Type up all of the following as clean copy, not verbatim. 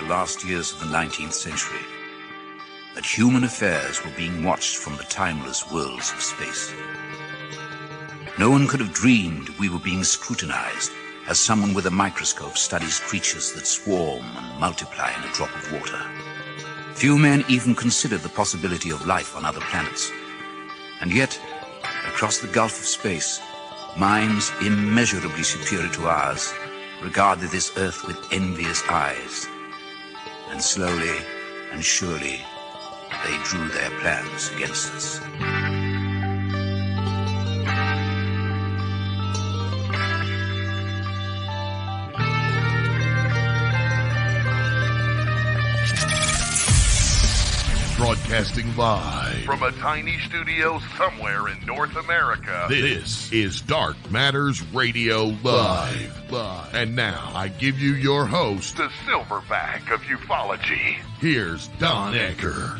the last years of the 19th century, that human affairs were being watched from the timeless worlds of space. No one could have dreamed we were being scrutinized as someone with a microscope studies creatures that swarm and multiply in a drop of water. Few men even considered the possibility of life on other planets. And yet, across the gulf of space, minds immeasurably superior to ours regarded this Earth with envious eyes. And slowly and surely, they drew their plans against us. Broadcasting live from a tiny studio somewhere in North America. This is Dark Matters Radio Live. And now I give you your host, the silverback of ufology. Here's Don Ecker.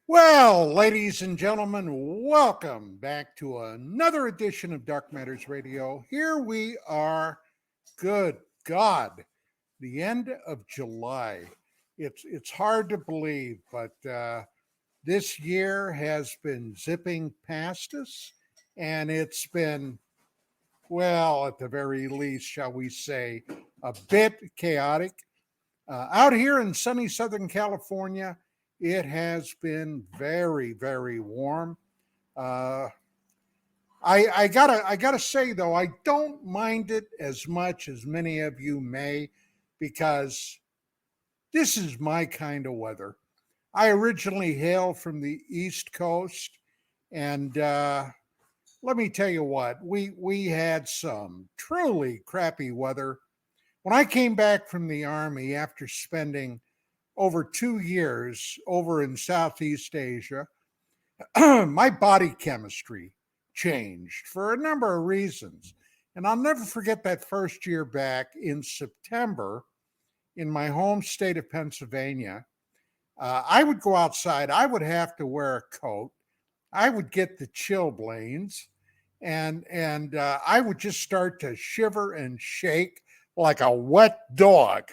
Well, ladies and gentlemen, welcome back to another edition of Dark Matters Radio. Here we are. Good God. The end of July. It's hard to believe, but this year has been zipping past us, and it's been, well, at the very least, shall we say, a bit chaotic. Out here in sunny Southern California, it has been very, very warm. I gotta say though, I don't mind it as much as many of you may, because this is my kind of weather. I originally hail from the East Coast, and let me tell you what, we had some truly crappy weather. When I came back from the Army after spending over 2 years over in Southeast Asia, my body chemistry changed for a number of reasons. And I'll never forget that first year back in September in my home state of Pennsylvania. I would go outside. I would have to wear a coat. I would get the chilblains, and I would just start to shiver and shake like a wet dog.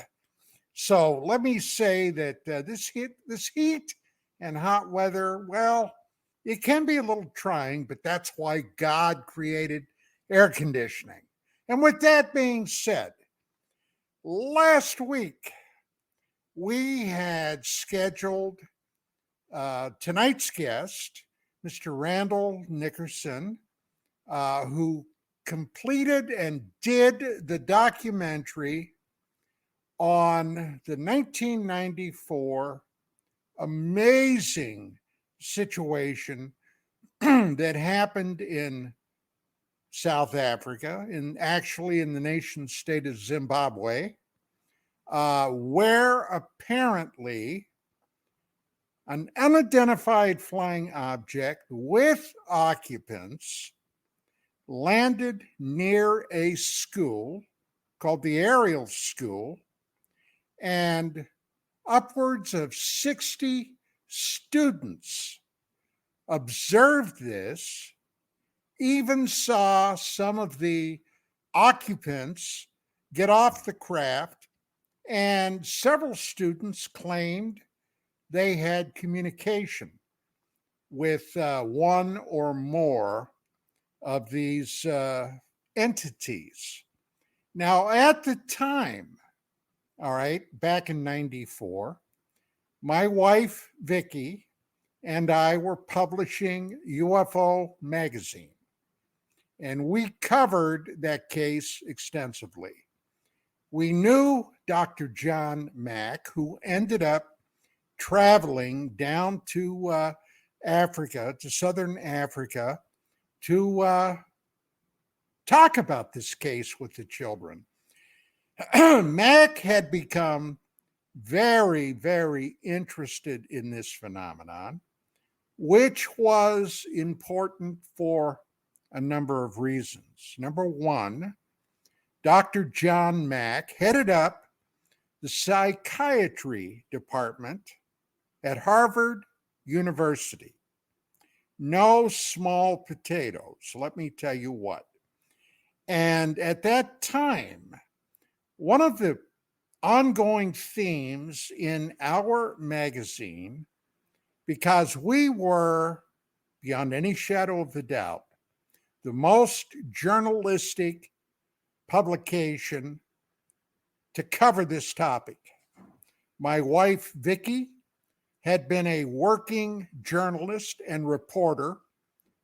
So let me say that this heat and hot weather, well, it can be a little trying, but that's why God created air conditioning. And with that being said, last week we had scheduled tonight's guest, Mr. Randall Nickerson, who completed and did the documentary on the 1994 amazing situation that happened in South Africa, actually in the nation state of Zimbabwe, where apparently an unidentified flying object with occupants landed near a school called the Ariel School, and upwards of 60 students observed this, even saw some of the occupants get off the craft, and several students claimed they had communication with one or more of these entities. Now, at the time, all right, back in 94, my wife, Vicky, and I were publishing UFO magazine, and we covered that case extensively. We knew Dr. John Mack, who ended up traveling down to Africa, to Southern Africa, to talk about this case with the children. Mack had become very, very interested in this phenomenon, which was important for a number of reasons. Number one, Dr. John Mack headed up the psychiatry department at Harvard University. No small potatoes, let me tell you what. And at that time, one of the ongoing themes in our magazine, because we were, beyond any shadow of a doubt, the most journalistic publication to cover this topic. My wife, Vicki, had been a working journalist and reporter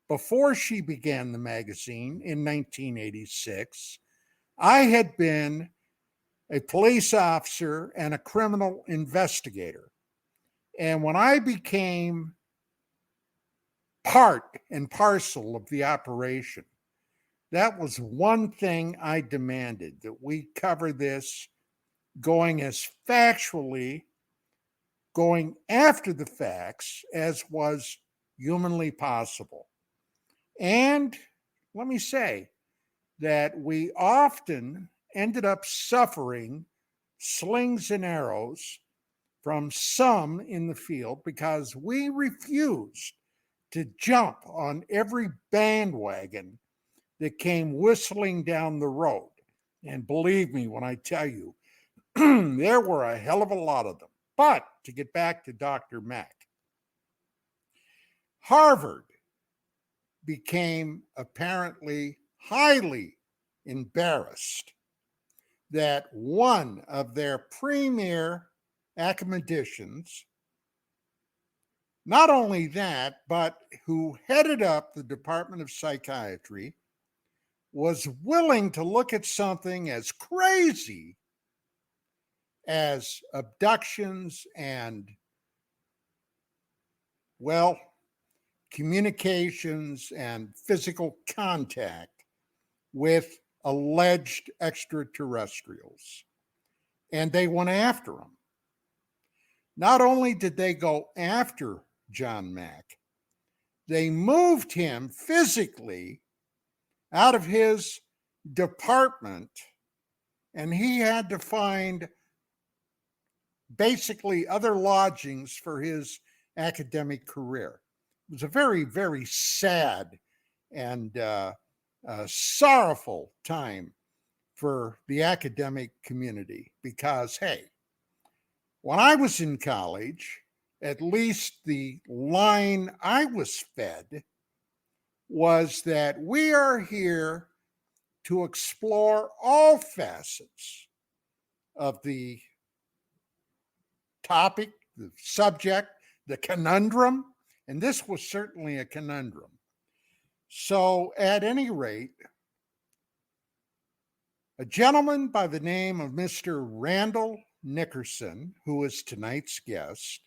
before she began the magazine in 1986. I had been a police officer and a criminal investigator. And when I became part and parcel of the operation, that was one thing I demanded, that we cover this going as factually, going after the facts as was humanly possible. And let me say that we often ended up suffering slings and arrows from some in the field because we refused to jump on every bandwagon that came whistling down the road. And believe me when I tell you, there were a hell of a lot of them. But to get back to Dr. Mack, Harvard became apparently highly embarrassed that one of their premier academicians, not only that, but who headed up the Department of Psychiatry, was willing to look at something as crazy as abductions and, well, communications and physical contact with alleged extraterrestrials. And they went after him. Not only did they go after John Mack, they moved him physically out of his department, and he had to find basically other lodgings for his academic career. It was a very, very sad and sorrowful time for the academic community because, hey, when I was in college, at least the line I was fed was that we are here to explore all facets of the topic, the subject, the conundrum, and this was certainly a conundrum. So, at any rate, a gentleman by the name of Mr. Randall Nickerson, who is tonight's guest,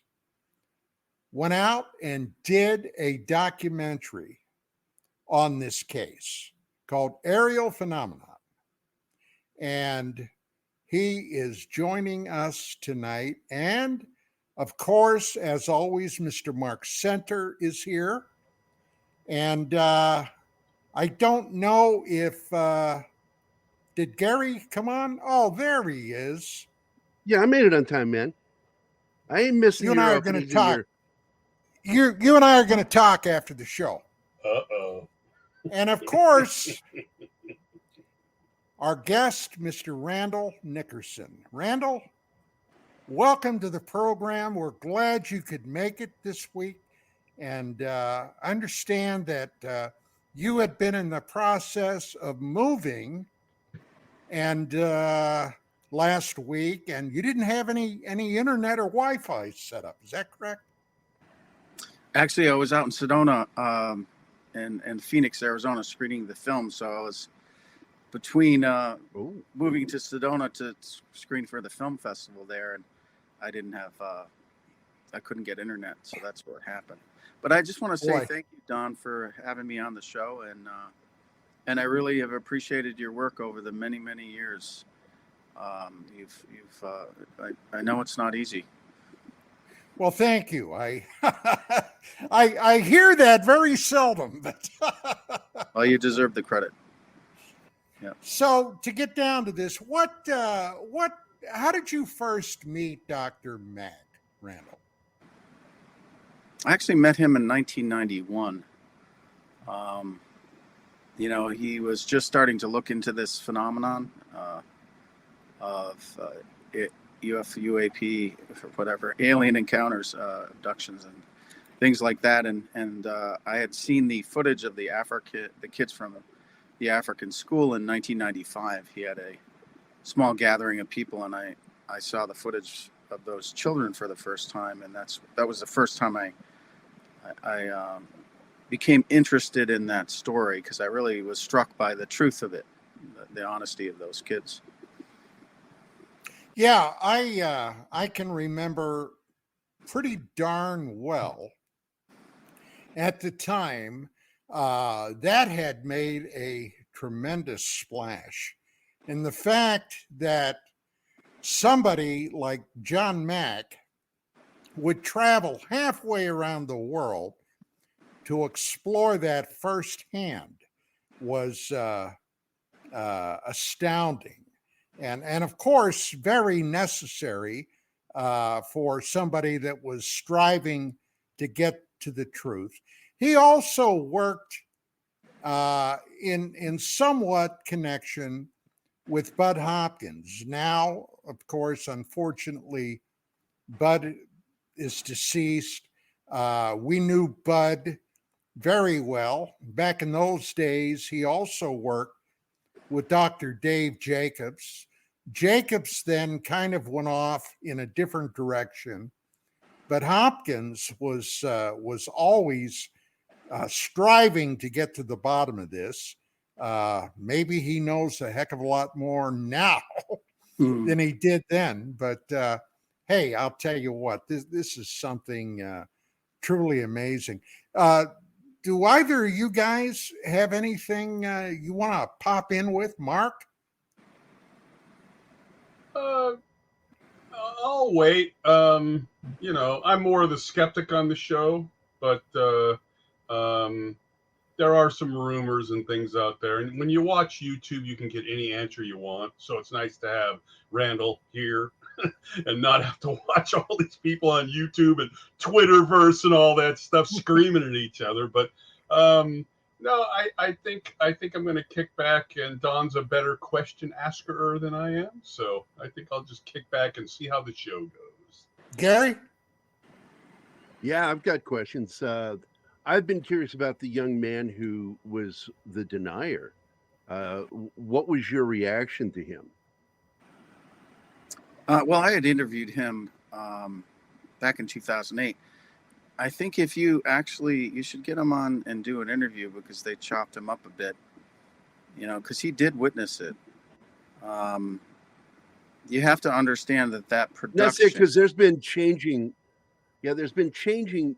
went out and did a documentary on this case called Ariel Phenomenon. And he is joining us tonight. And of course, as always, Mr. Mark Center is here. And I don't know if, did Gary come on? Oh, there he is. Yeah, I made it on time, man. I ain't missing You and your I are going to openings and talk. your- You and I are going to talk after the show. Uh-oh. And of course, our guest, Mr. Randall Nickerson. Randall, welcome to the program. We're glad you could make it this week. And I understand that you had been in the process of moving and last week, and you didn't have any internet or Wi-Fi set up. Is that correct? Actually, I was out in Sedona and Phoenix, Arizona, screening the film. So I was between moving to Sedona to screen for the film festival there, and I didn't have, I couldn't get internet, so that's what happened. But I just want to say thank you, Don, for having me on the show, and I really have appreciated your work over the many, many years. I know it's not easy. Well, thank you. I hear that very seldom, but Well, you deserve the credit. Yeah. So to get down to this, how did you first meet Dr. Mack, Randall? I actually met him in 1991. he was just starting to look into this phenomenon of UAP, or whatever, alien encounters, abductions, and things like that. And I had seen the footage of the kids from the African school in 1995. He had a small gathering of people, and I saw the footage of those children for the first time, and that was the first time I became interested in that story, because I really was struck by the truth of it, the honesty of those kids. Yeah, I can remember pretty darn well at the time that had made a tremendous splash. And the fact that somebody like John Mack would travel halfway around the world to explore that firsthand was astounding. And of course, very necessary for somebody that was striving to get to the truth. He also worked in somewhat connection with Bud Hopkins. Now, of course, unfortunately, Bud is deceased. We knew Bud very well. Back in those days, he also worked with Dr. Dave Jacobs. Jacobs then kind of went off in a different direction, but Hopkins was always striving to get to the bottom of this. Maybe he knows a heck of a lot more now than he did then. But hey, I'll tell you what, this is something truly amazing. Do either of you guys have anything you want to pop in with, Mark? I'll wait. I'm more of the skeptic on the show, but there are some rumors and things out there. And when you watch YouTube, you can get any answer you want. So it's nice to have Randall here and not have to watch all these people on YouTube and Twitterverse and all that stuff screaming at each other. But no, I think I'm going to kick back, and Don's a better question asker than I am. So I think I'll just kick back and see how the show goes. Gary? Yeah, I've got questions. I've been curious about the young man who was the denier. What was your reaction to him? Well, I had interviewed him back in 2008. I think if you should get him on and do an interview, because they chopped him up a bit, because he did witness it. You have to understand that production. That's it, because there's been changing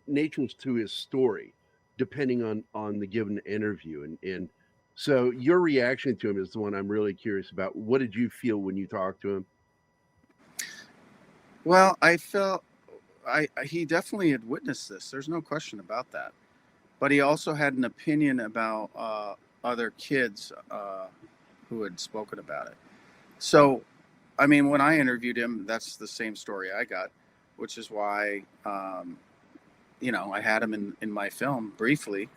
natures to his story depending on the given interview. And so your reaction to him is the one I'm really curious about. What did you feel when you talked to him? Well, I felt he definitely had witnessed this. There's no question about that. But he also had an opinion about other kids who had spoken about it. So, I mean, when I interviewed him, that's the same story I got, which is why, I had him in my film briefly.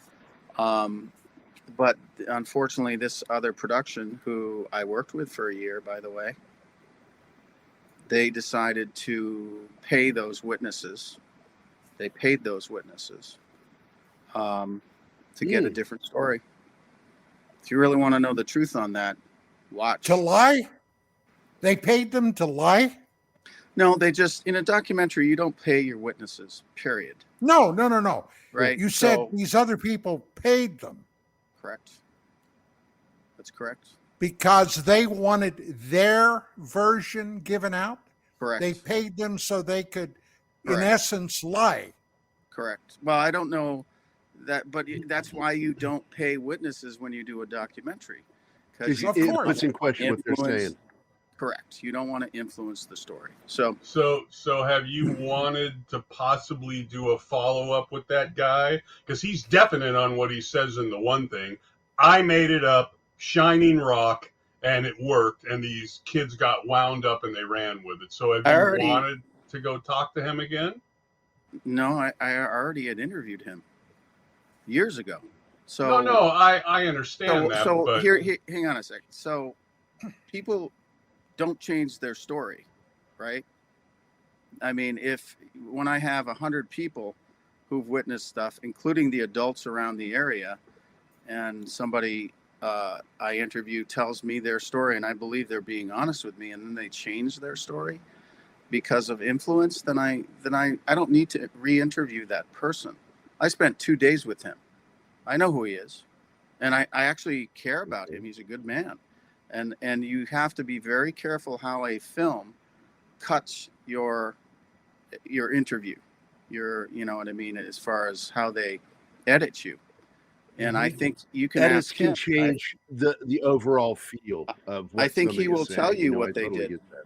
But unfortunately, this other production, who I worked with for a year, by the way, they decided to pay those witnesses. They paid those witnesses to get a different story. If you really want to know the truth on that, watch. To lie? They paid them to lie? No, they just, in a documentary, you don't pay your witnesses, period. No. Right. You said these other people paid them. Correct. That's correct. Because they wanted their version given out? Correct. They paid them so they could, Correct. in essence, lie. Correct. Well, I don't know that, but that's why you don't pay witnesses when you do a documentary. Because it puts in question what they're saying. Correct. You don't want to influence the story. So have you wanted to possibly do a follow-up with that guy? Because he's definite on what he says in the one thing. I made it up, shining rock, and it worked, and these kids got wound up and they ran with it. So have you wanted to go talk to him again? No, I already had interviewed him years ago. So no, I understand that. So but here, hang on a second. So people don't change their story, right? I mean, when I have 100 people who've witnessed stuff, including the adults around the area, and somebody I interview tells me their story, and I believe they're being honest with me, and then they change their story because of influence, then I don't need to re-interview that person. I spent 2 days with him. I know who he is, and I actually care about him. He's a good man, and you have to be very careful how a film cuts your interview, you know what I mean, as far as how they edit you. And I think you can Edits ask can him. change the overall feel of what I think somebody he will is tell saying. you know, what I they totally did. get that.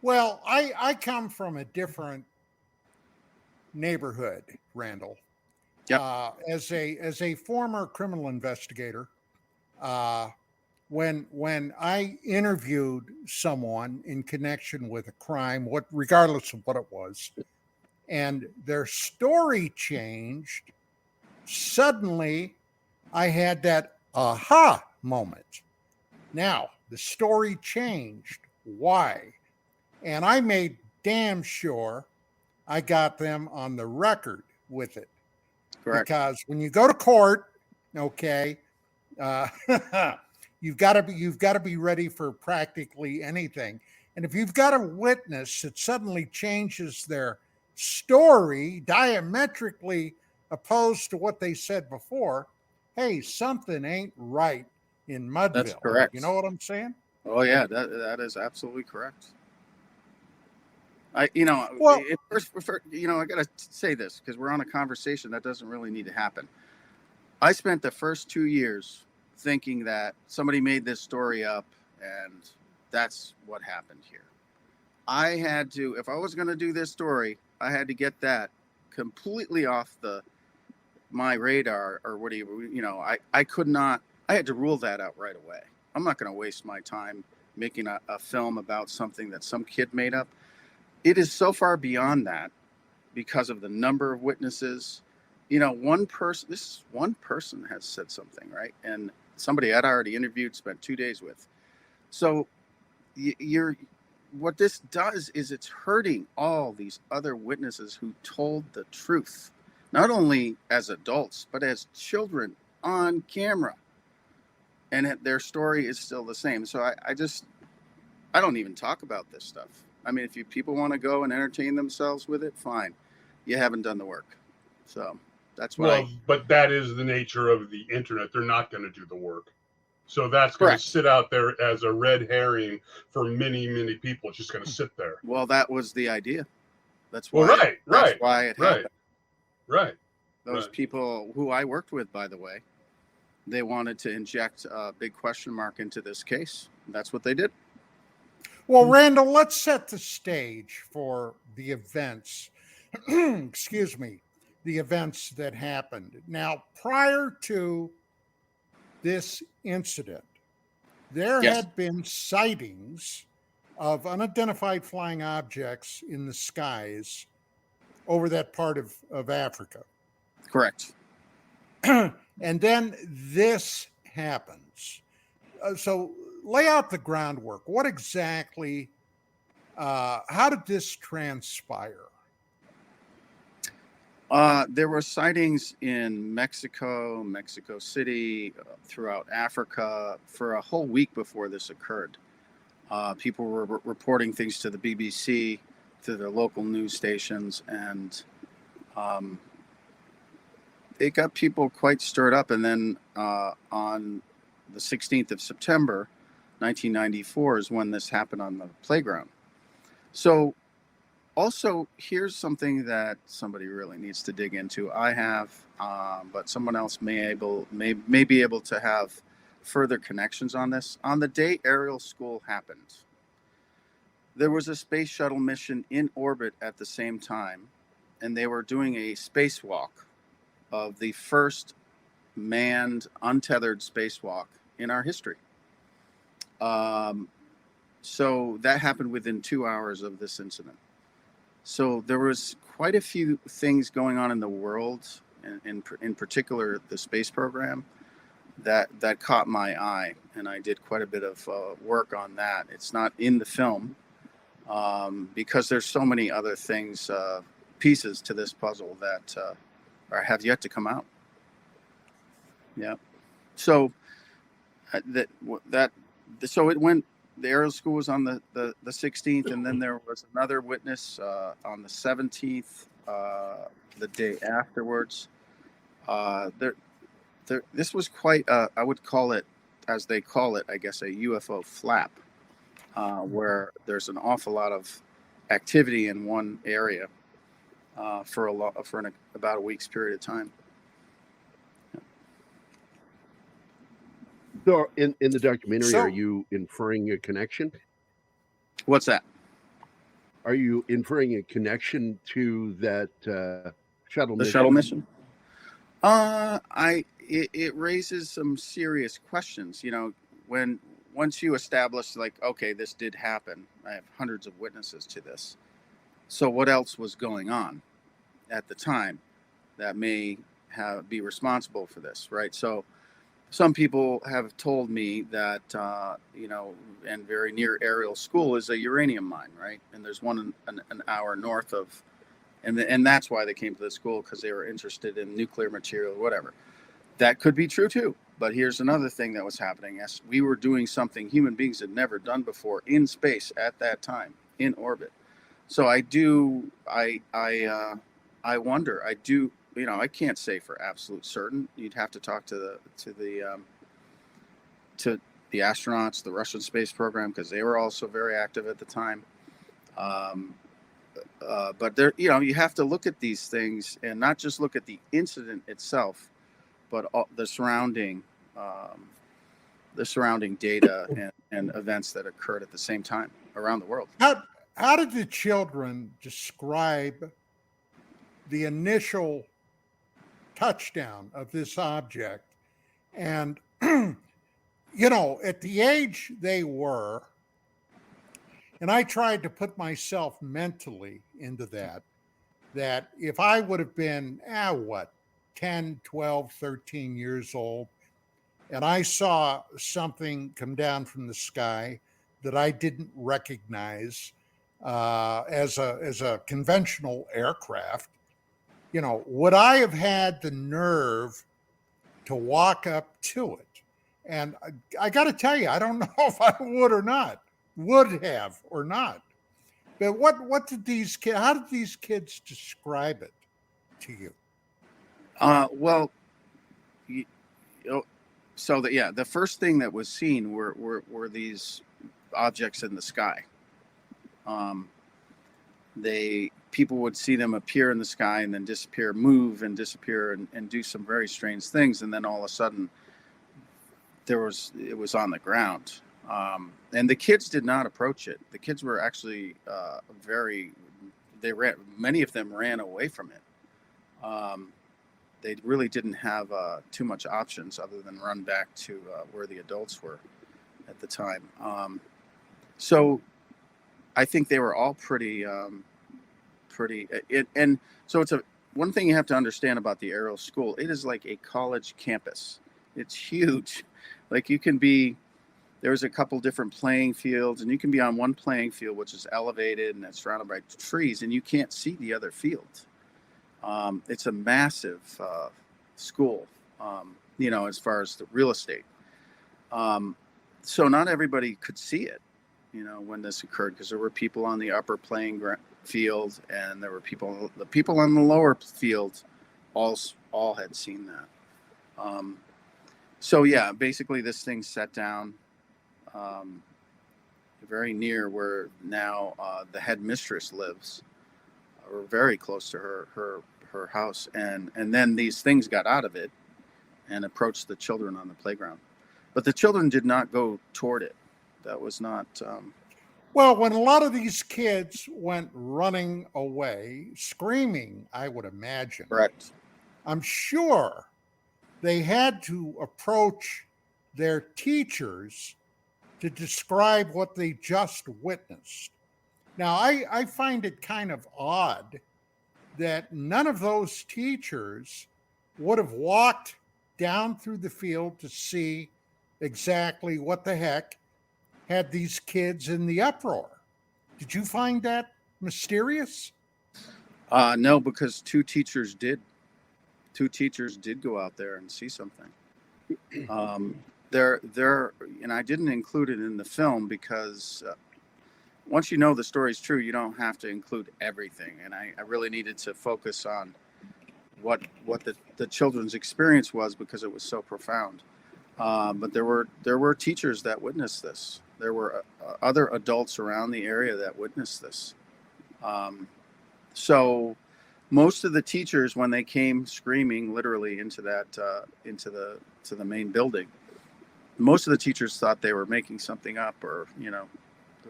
Well, I come from a different neighborhood, Randall. Yep. As a former criminal investigator, when I interviewed someone in connection with a crime, regardless of what it was, and their story changed, suddenly I had that aha moment. Now the story changed. Why? And I made damn sure I got them on the record with it. Correct. Because when you go to court, okay, you've got to be ready for practically anything. And if you've got a witness that suddenly changes their story diametrically opposed to what they said before, hey, something ain't right in Mudville. That's correct. You know what I'm saying? Oh yeah, that is absolutely correct. Well, first, I gotta say this because we're on a conversation that doesn't really need to happen. I spent the first 2 years thinking that somebody made this story up and that's what happened here. I had to, if I was going to do this story, I had to get that completely off my radar, or what do you, I could not, I had to rule that out right away. I'm not going to waste my time making a film about something that some kid made up. It is so far beyond that because of the number of witnesses. One person has said something, right? And somebody I'd already interviewed, spent 2 days with. So what this does is it's hurting all these other witnesses who told the truth, not only as adults, but as children on camera. And their story is still the same. So I don't even talk about this stuff. I mean, if people want to go and entertain themselves with it, fine. You haven't done the work. So that's why. But that is the nature of the internet. They're not going to do the work. So that's going to sit out there as a red herring for many, many people. It's just going to sit there. Well, that was the idea. That's why. Well, right. That's why it happened. Right. Those people who I worked with, by the way, they wanted to inject a big question mark into this case. That's what they did. Well, Randall, let's set the stage for the events. Excuse me, the events that happened. Now, prior to this incident, there had been sightings of unidentified flying objects in the skies over that part of Africa. Correct. And then this happens. So lay out the groundwork. What exactly, how did this transpire? There were sightings in Mexico City, throughout Africa for a whole week before this occurred. People were reporting things to the BBC, to the local news stations, and it got people quite stirred up. And then on the 16th of September, 1994 is when this happened on the playground. So also, here's something that somebody really needs to dig into. I have, but someone else may be able to have further connections on this. On the day Ariel School happened, there was a space shuttle mission in orbit at the same time, and they were doing a spacewalk of the first manned, untethered spacewalk in our history. So that happened within 2 hours of this incident. So there was quite a few things going on in the world and in particular the space program, that caught my eye, and I did quite a bit of work on that. It's not in the film because there's so many other things, pieces to this puzzle that have yet to come out. Yeah. So so it went. The Ariel School was on the 16th, and then there was another witness on the 17th, the day afterwards. This was quite, I would call it, as they call it, I guess, a UFO flap, where there's an awful lot of activity in one area for about a week's period of time. So in the documentary, are you inferring a connection? What's that? Are you inferring a connection to that shuttle mission? The shuttle mission? It raises some serious questions. Once you establish, like, okay, this did happen. I have hundreds of witnesses to this. So what else was going on at the time that may be responsible for this, right? So some people have told me that, and very near Ariel School is a uranium mine, right? And there's one an hour north of, and that's why they came to the school, because they were interested in nuclear material or whatever. That could be true too. But here's another thing that was happening. As we were doing something human beings had never done before in space at that time, in orbit. So I wonder, I can't say for absolute certain. You'd have to talk to the astronauts, the Russian space program, because they were also very active at the time. But there, you have to look at these things and not just look at the incident itself, but the surrounding data and events that occurred at the same time around the world. How did the children describe the initial touchdown of this object? And, at the age they were, and I tried to put myself mentally into that if I would have been, 10, 12, 13 years old, and I saw something come down from the sky that I didn't recognize as a conventional aircraft, would I have had the nerve to walk up to it? And I got to tell you, I don't know if I would have or not. But what did these kids? How did these kids describe it to you? The first thing that was seen were these objects in the sky. People would see them appear in the sky and then disappear, move and disappear, and do some very strange things, and then all of a sudden it was on the ground. And the kids did not approach it. The kids were actually many of them ran away from it. They really didn't have too much options other than run back to where the adults were at the time. So I think they were all pretty, and so it's one thing you have to understand about the Ariel School. It is like a college campus. It's huge. Like there's a couple different playing fields, and you can be on one playing field, which is elevated and it's surrounded by trees, and you can't see the other field. It's a massive school, as far as the real estate. So not everybody could see it, when this occurred, because there were people on the upper playing field, and there were the people on the lower field all had seen that. So yeah, basically this thing set down very near where now the headmistress lives, or very close to her house, and then these things got out of it and approached the children on the playground, but the children did not go toward it. That was not well, when a lot of these kids went running away screaming, I would imagine, correct, I'm sure they had to approach their teachers to describe what they just witnessed. Now, I find it kind of odd that none of those teachers would have walked down through the field to see exactly what the heck had these kids in the uproar. Did you find that mysterious? No, because two teachers did go out there and see something. There, and I didn't include it in the film because once you know the story's true, you don't have to include everything. And I really needed to focus on what the children's experience was because it was so profound. But there were teachers that witnessed this. There were other adults around the area that witnessed this. So most of the teachers, when they came screaming literally into the main building, most of the teachers thought they were making something up, or there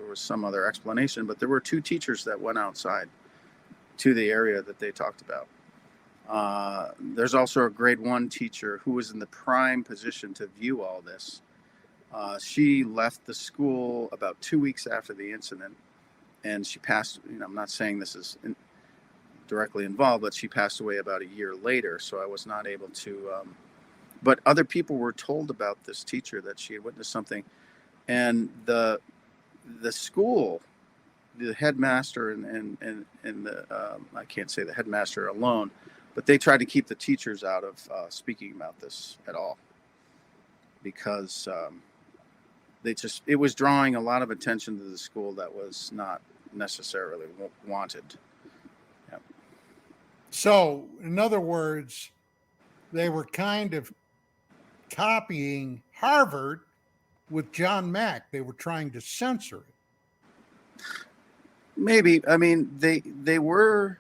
was some other explanation. But there were two teachers that went outside to the area that they talked about. There's also a grade 1 teacher who was in the prime position to view all this. She left the school about 2 weeks after the incident, and she passed. I'm not saying this is directly involved, but she passed away about a year later. So I was not able to. But other people were told about this teacher, that she had witnessed something, and the school, the headmaster and the I can't say the headmaster alone, but they tried to keep the teachers out of speaking about this at all, because it was drawing a lot of attention to the school that was not necessarily wanted. Yeah. So, in other words, they were kind of copying Harvard with John Mack. They were trying to censor it. Maybe. I mean, they were,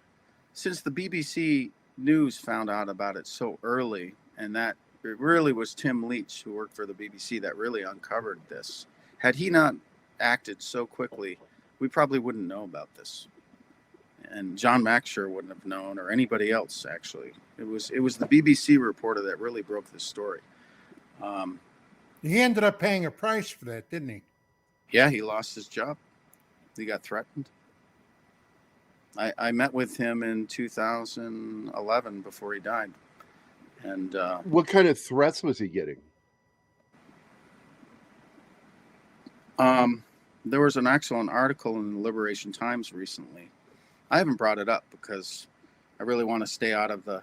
since the BBC News found out about it so early, and that it really was Tim Leach, who worked for the BBC, that really uncovered this. Had he not acted so quickly, we probably wouldn't know about this. And John Mack sure wouldn't have known, or anybody else, actually. It was the BBC reporter that really broke this story. He ended up paying a price for that, didn't he? Yeah, he lost his job. He got threatened. I met with him in 2011 before he died. And what kind of threats was he getting? There was an excellent article in the Liberation Times recently. I haven't brought it up because I really want to stay out of the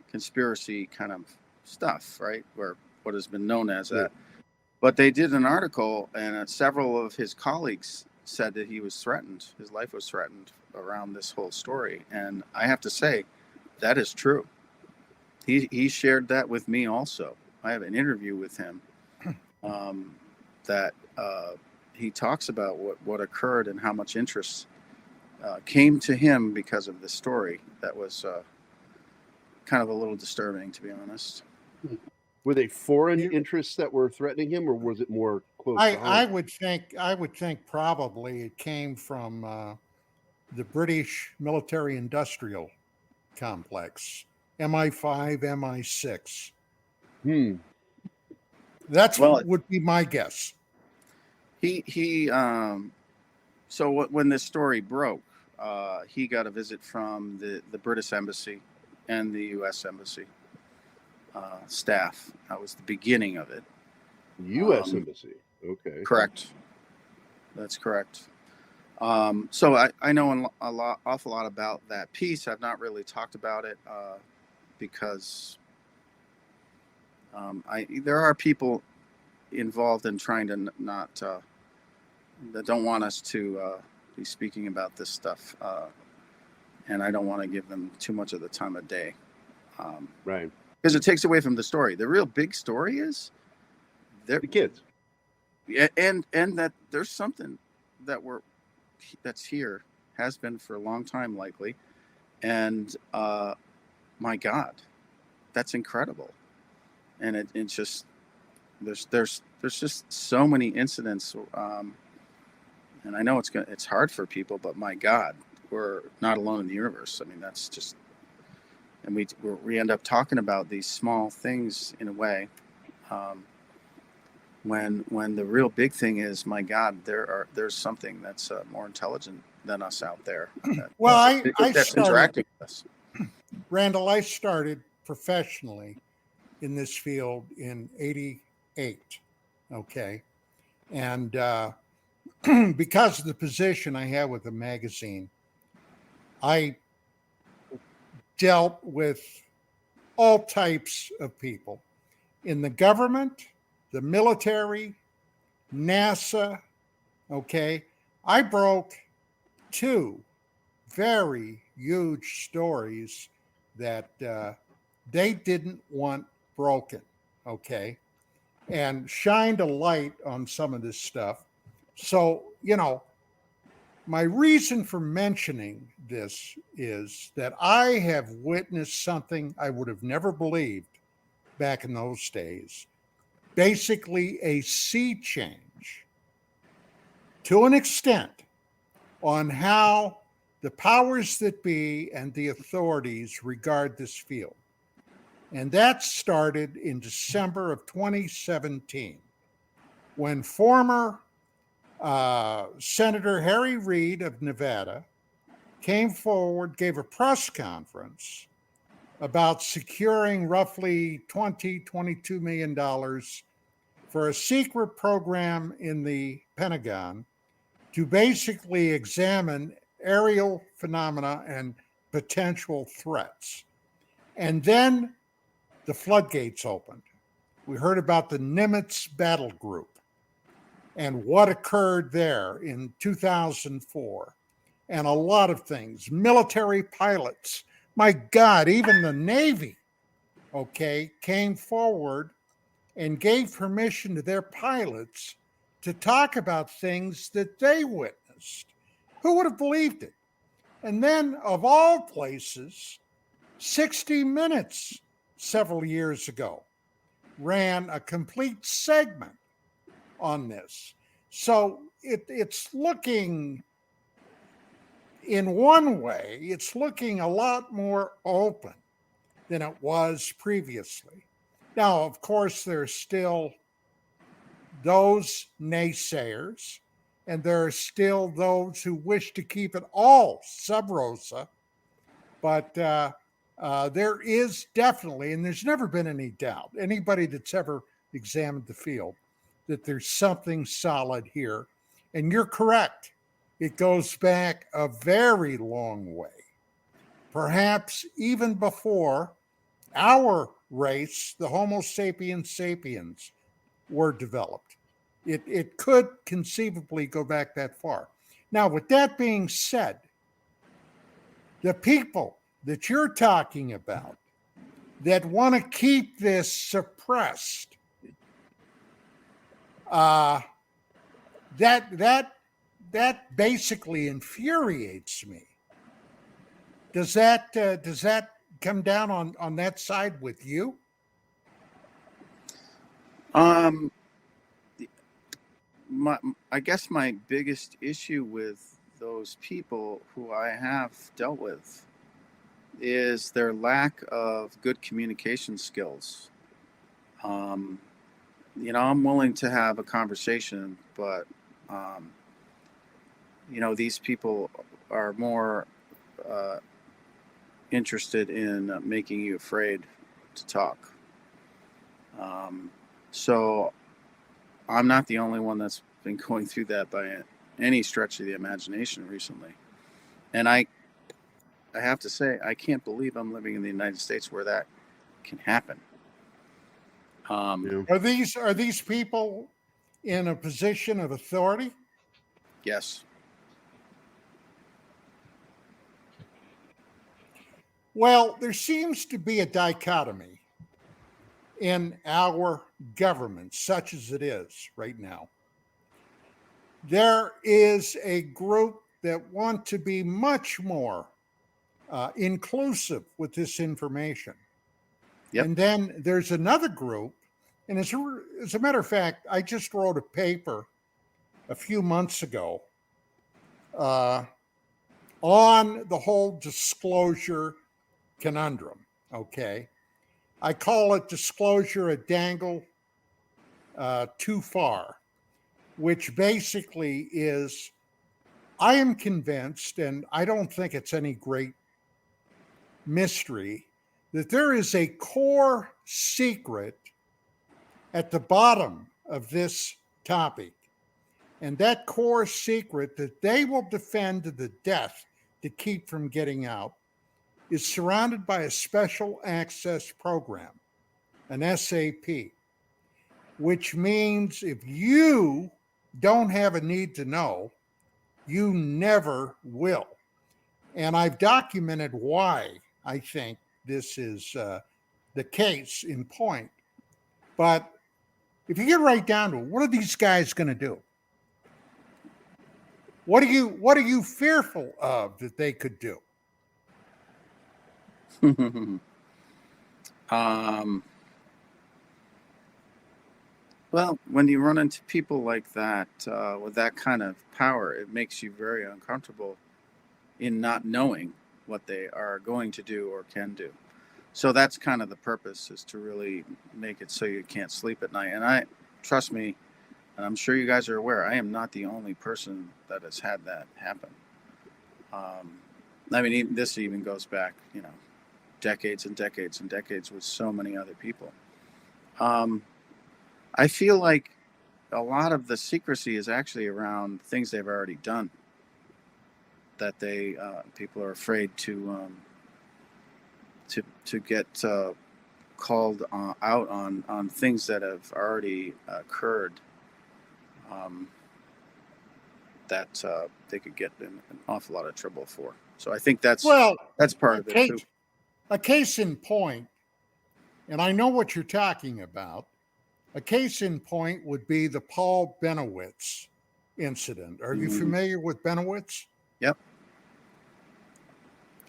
conspiracy kind of stuff, right? Or what has been known as that. But they did an article, and several of his colleagues said that he was threatened. His life was threatened around this whole story. And I have to say, that is true. He shared that with me also. I have an interview with him that he talks about what occurred and how much interest came to him because of this story. That was kind of a little disturbing, to be honest. Were they foreign interests that were threatening him, or was it more close to home? I would think probably it came from the British military-industrial complex, MI5, MI6. That's what would be my guess. So when this story broke, he got a visit from the British Embassy and the U.S. Embassy staff. That was the beginning of it. U.S. Embassy. Okay. Correct. That's correct. So I know an awful lot about that piece. I've not really talked about it because there are people involved in trying to not that don't want us to be speaking about this stuff, and I don't want to give them too much of the time of day, right? Because it takes away from the story. The real big story is the kids, and that there's something that's here, has been for a long time likely, and my God, that's incredible. And it's just there's just so many incidents, and I know it's hard for people, but my God, we're not alone in the universe. I mean, that's just, and we end up talking about these small things in a way, when the real big thing is, my God, there's something that's more intelligent than us out there. Well, I that's started, interacting with us. Randall, I started professionally in this field in '88. Okay. And because of the position I have with the magazine, I dealt with all types of people in the government, the military, NASA. Okay. I broke two very huge stories that they didn't want broken. Okay. And shined a light on some of this stuff. So, my reason for mentioning this is that I have witnessed something I would have never believed back in those days. Basically, a sea change to an extent on how the powers that be and the authorities regard this field. And that started in December of 2017 when former Senator Harry Reid of Nevada came forward, gave a press conference about securing roughly $22 million for a secret program in the Pentagon to basically examine aerial phenomena and potential threats. And then the floodgates opened. We heard about the Nimitz Battle Group and what occurred there in 2004, and a lot of things. Military pilots, my God, even the Navy, okay, came forward and gave permission to their pilots to talk about things that they witnessed. Who would have believed it? And then, of all places, 60 Minutes several years ago ran a complete segment on this. So it's looking, in one way, it's looking a lot more open than it was previously. Now, of course, there's still those naysayers, and there are still those who wish to keep it all sub rosa. But there is definitely, and there's never been any doubt, anybody that's ever examined the field, that there's something solid here. And you're correct. It goes back a very long way, perhaps even before our race, the Homo sapiens sapiens, were developed. It could conceivably go back that far. Now, with that being said, the people that you're talking about that want to keep this suppressed, that basically infuriates me. Does that come down on that side with you? I guess my biggest issue with those people who I have dealt with is their lack of good communication skills. I'm willing to have a conversation, but these people are more interested in making you afraid to talk. So I'm not the only one that's been going through that by any stretch of the imagination recently. And I have to say, I can't believe I'm living in the United States where that can happen. Are these people in a position of authority? Yes. Well, there seems to be a dichotomy in our government, such as it is right now. There is a group that want to be much more inclusive with this information. Yep. And then there's another group, and as a matter of fact, I just wrote a paper a few months ago on the whole disclosure conundrum, okay? I call it disclosure a dangle too far, which basically is, I am convinced, and I don't think it's any great mystery, that there is a core secret at the bottom of this topic. And that core secret that they will defend to the death to keep from getting out is surrounded by a special access program, an SAP, which means if you don't have a need to know, you never will. And I've documented why I think this is the case in point. But if you get right down to it, what are these guys going to do? What are you fearful of that they could do? Well, when you run into people like that with that kind of power, it makes you very uncomfortable in not knowing what they are going to do or can do. So that's kind of the purpose, is to really make it so you can't sleep at night. And trust me, and I'm sure you guys are aware, I am not the only person that has had that happen. I mean, this even goes back, decades and decades and decades with so many other people. I feel like a lot of the secrecy is actually around things they've already done, that people are afraid to get called out on things that have already occurred, that they could get in an awful lot of trouble for. So I think that's part of it too. A case in point, and I know what you're talking about. A case in point would be the Paul Benowitz incident. Are you familiar with Benowitz? Yep.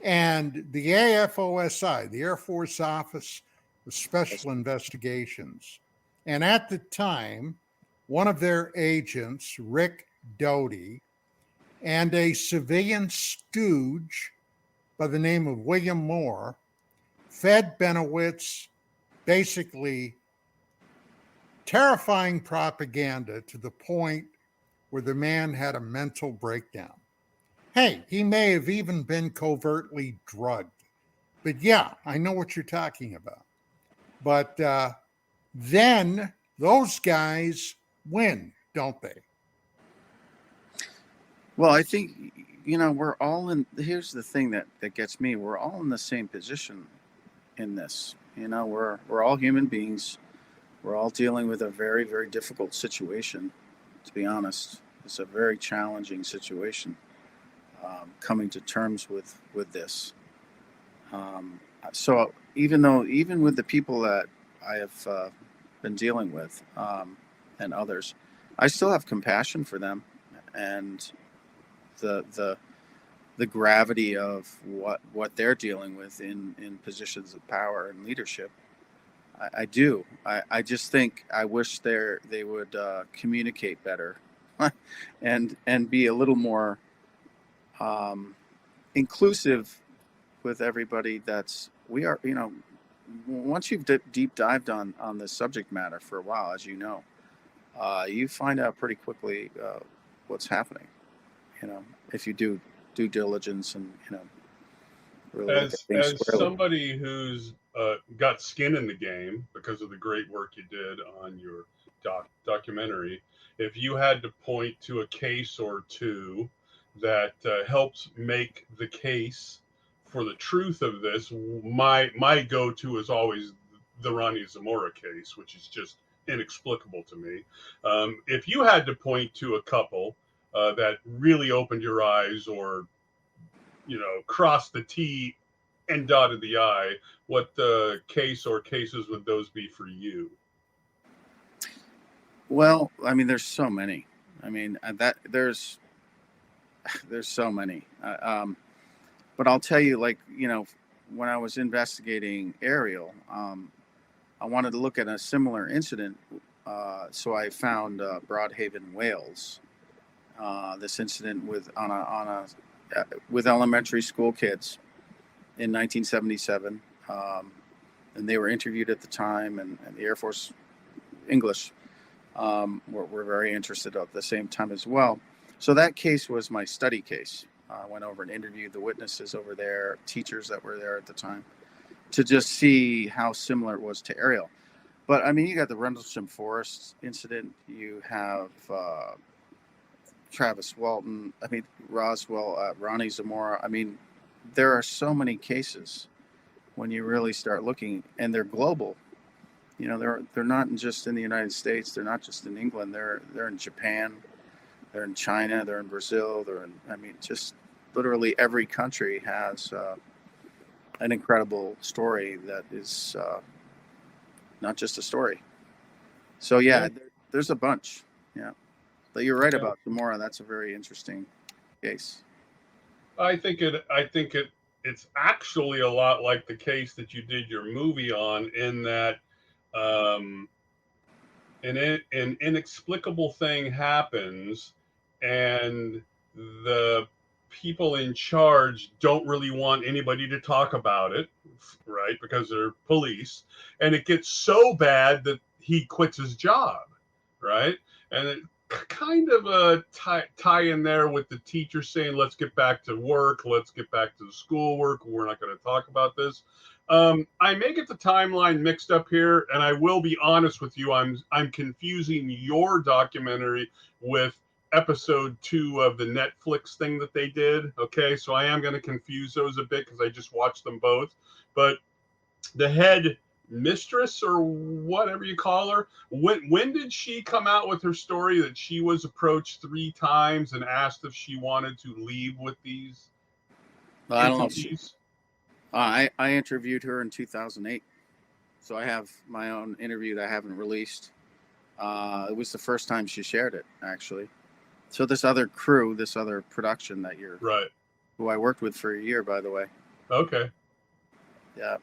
And the AFOSI, the Air Force Office of Special Investigations, and at the time, one of their agents, Rick Doty, and a civilian stooge by the name of William Moore fed Benowitz basically terrifying propaganda to the point where the man had a mental breakdown. Hey, he may have even been covertly drugged. But yeah, I know what you're talking about. But then those guys win, don't they? Well, I think, we're all here's the thing that gets me. We're all in the same position in this. We're all human beings. We're all dealing with a very, very difficult situation, to be honest. It's a very challenging situation, coming to terms with this. So even with the people that I have been dealing with, and others, I still have compassion for them, and the gravity of what they're dealing with in positions of power and leadership. I do. I just think I wish they would communicate better, and be a little more inclusive with everybody. We are. Once you've deep dived on this subject matter for a while, as you know, you find out pretty quickly what's happening. If you do due diligence and really look at things as squarely. somebody who's got skin in the game because of the great work you did on your documentary, if you had to point to a case or two that helps make the case for the truth of this, my go-to is always the Ronnie Zamora case, which is just inexplicable to me. If you had to point to a couple that really opened your eyes, or crossed the T and dotted the I, what case or cases would those be for you? Well, I mean, there's so many. I mean, there's so many. But I'll tell you, when I was investigating Ariel, I wanted to look at a similar incident. So I found Broadhaven, Wales. This incident with elementary school kids in 1977, and they were interviewed at the time, and the Air Force English were very interested at the same time as well. So that case was my study case. I went over and interviewed the witnesses over there, teachers that were there at the time, to just see how similar it was to Ariel. But I mean, you got the Rendlesham Forest incident. You have Travis Walton. I mean, Roswell, Ronnie Zamora. I mean, there are so many cases when you really start looking, and they're global. You know, they're not just in the United States. They're not just in England. They're in Japan. They're in China. They're in Brazil. I mean, just literally every country has an incredible story that is not just a story. So yeah, there's a bunch. Yeah, but you're right about Zamora. That's a very interesting case. I think it's actually a lot like the case that you did your movie on, in that an inexplicable thing happens, and the people in charge don't really want anybody to talk about it, right? Because they're police, and it gets so bad that he quits his job, right? And it kind of a tie in there with the teacher saying, let's get back to work, let's get back to the schoolwork, we're not going to talk about this. I may get the timeline mixed up here, and I will be honest with you, I'm confusing your documentary with episode 2 of the Netflix thing that they did. Okay, so I am going to confuse those a bit because I just watched them both. But the head mistress, or whatever you call her, when did she come out with her story that she was approached 3 times and asked if she wanted to leave with these I don't know. I interviewed her in 2008, so I have my own interview that I haven't released. It was the first time she shared it, actually. So this other crew, this other production that you're right, who I worked with for a year, by the way. Okay. Yeah.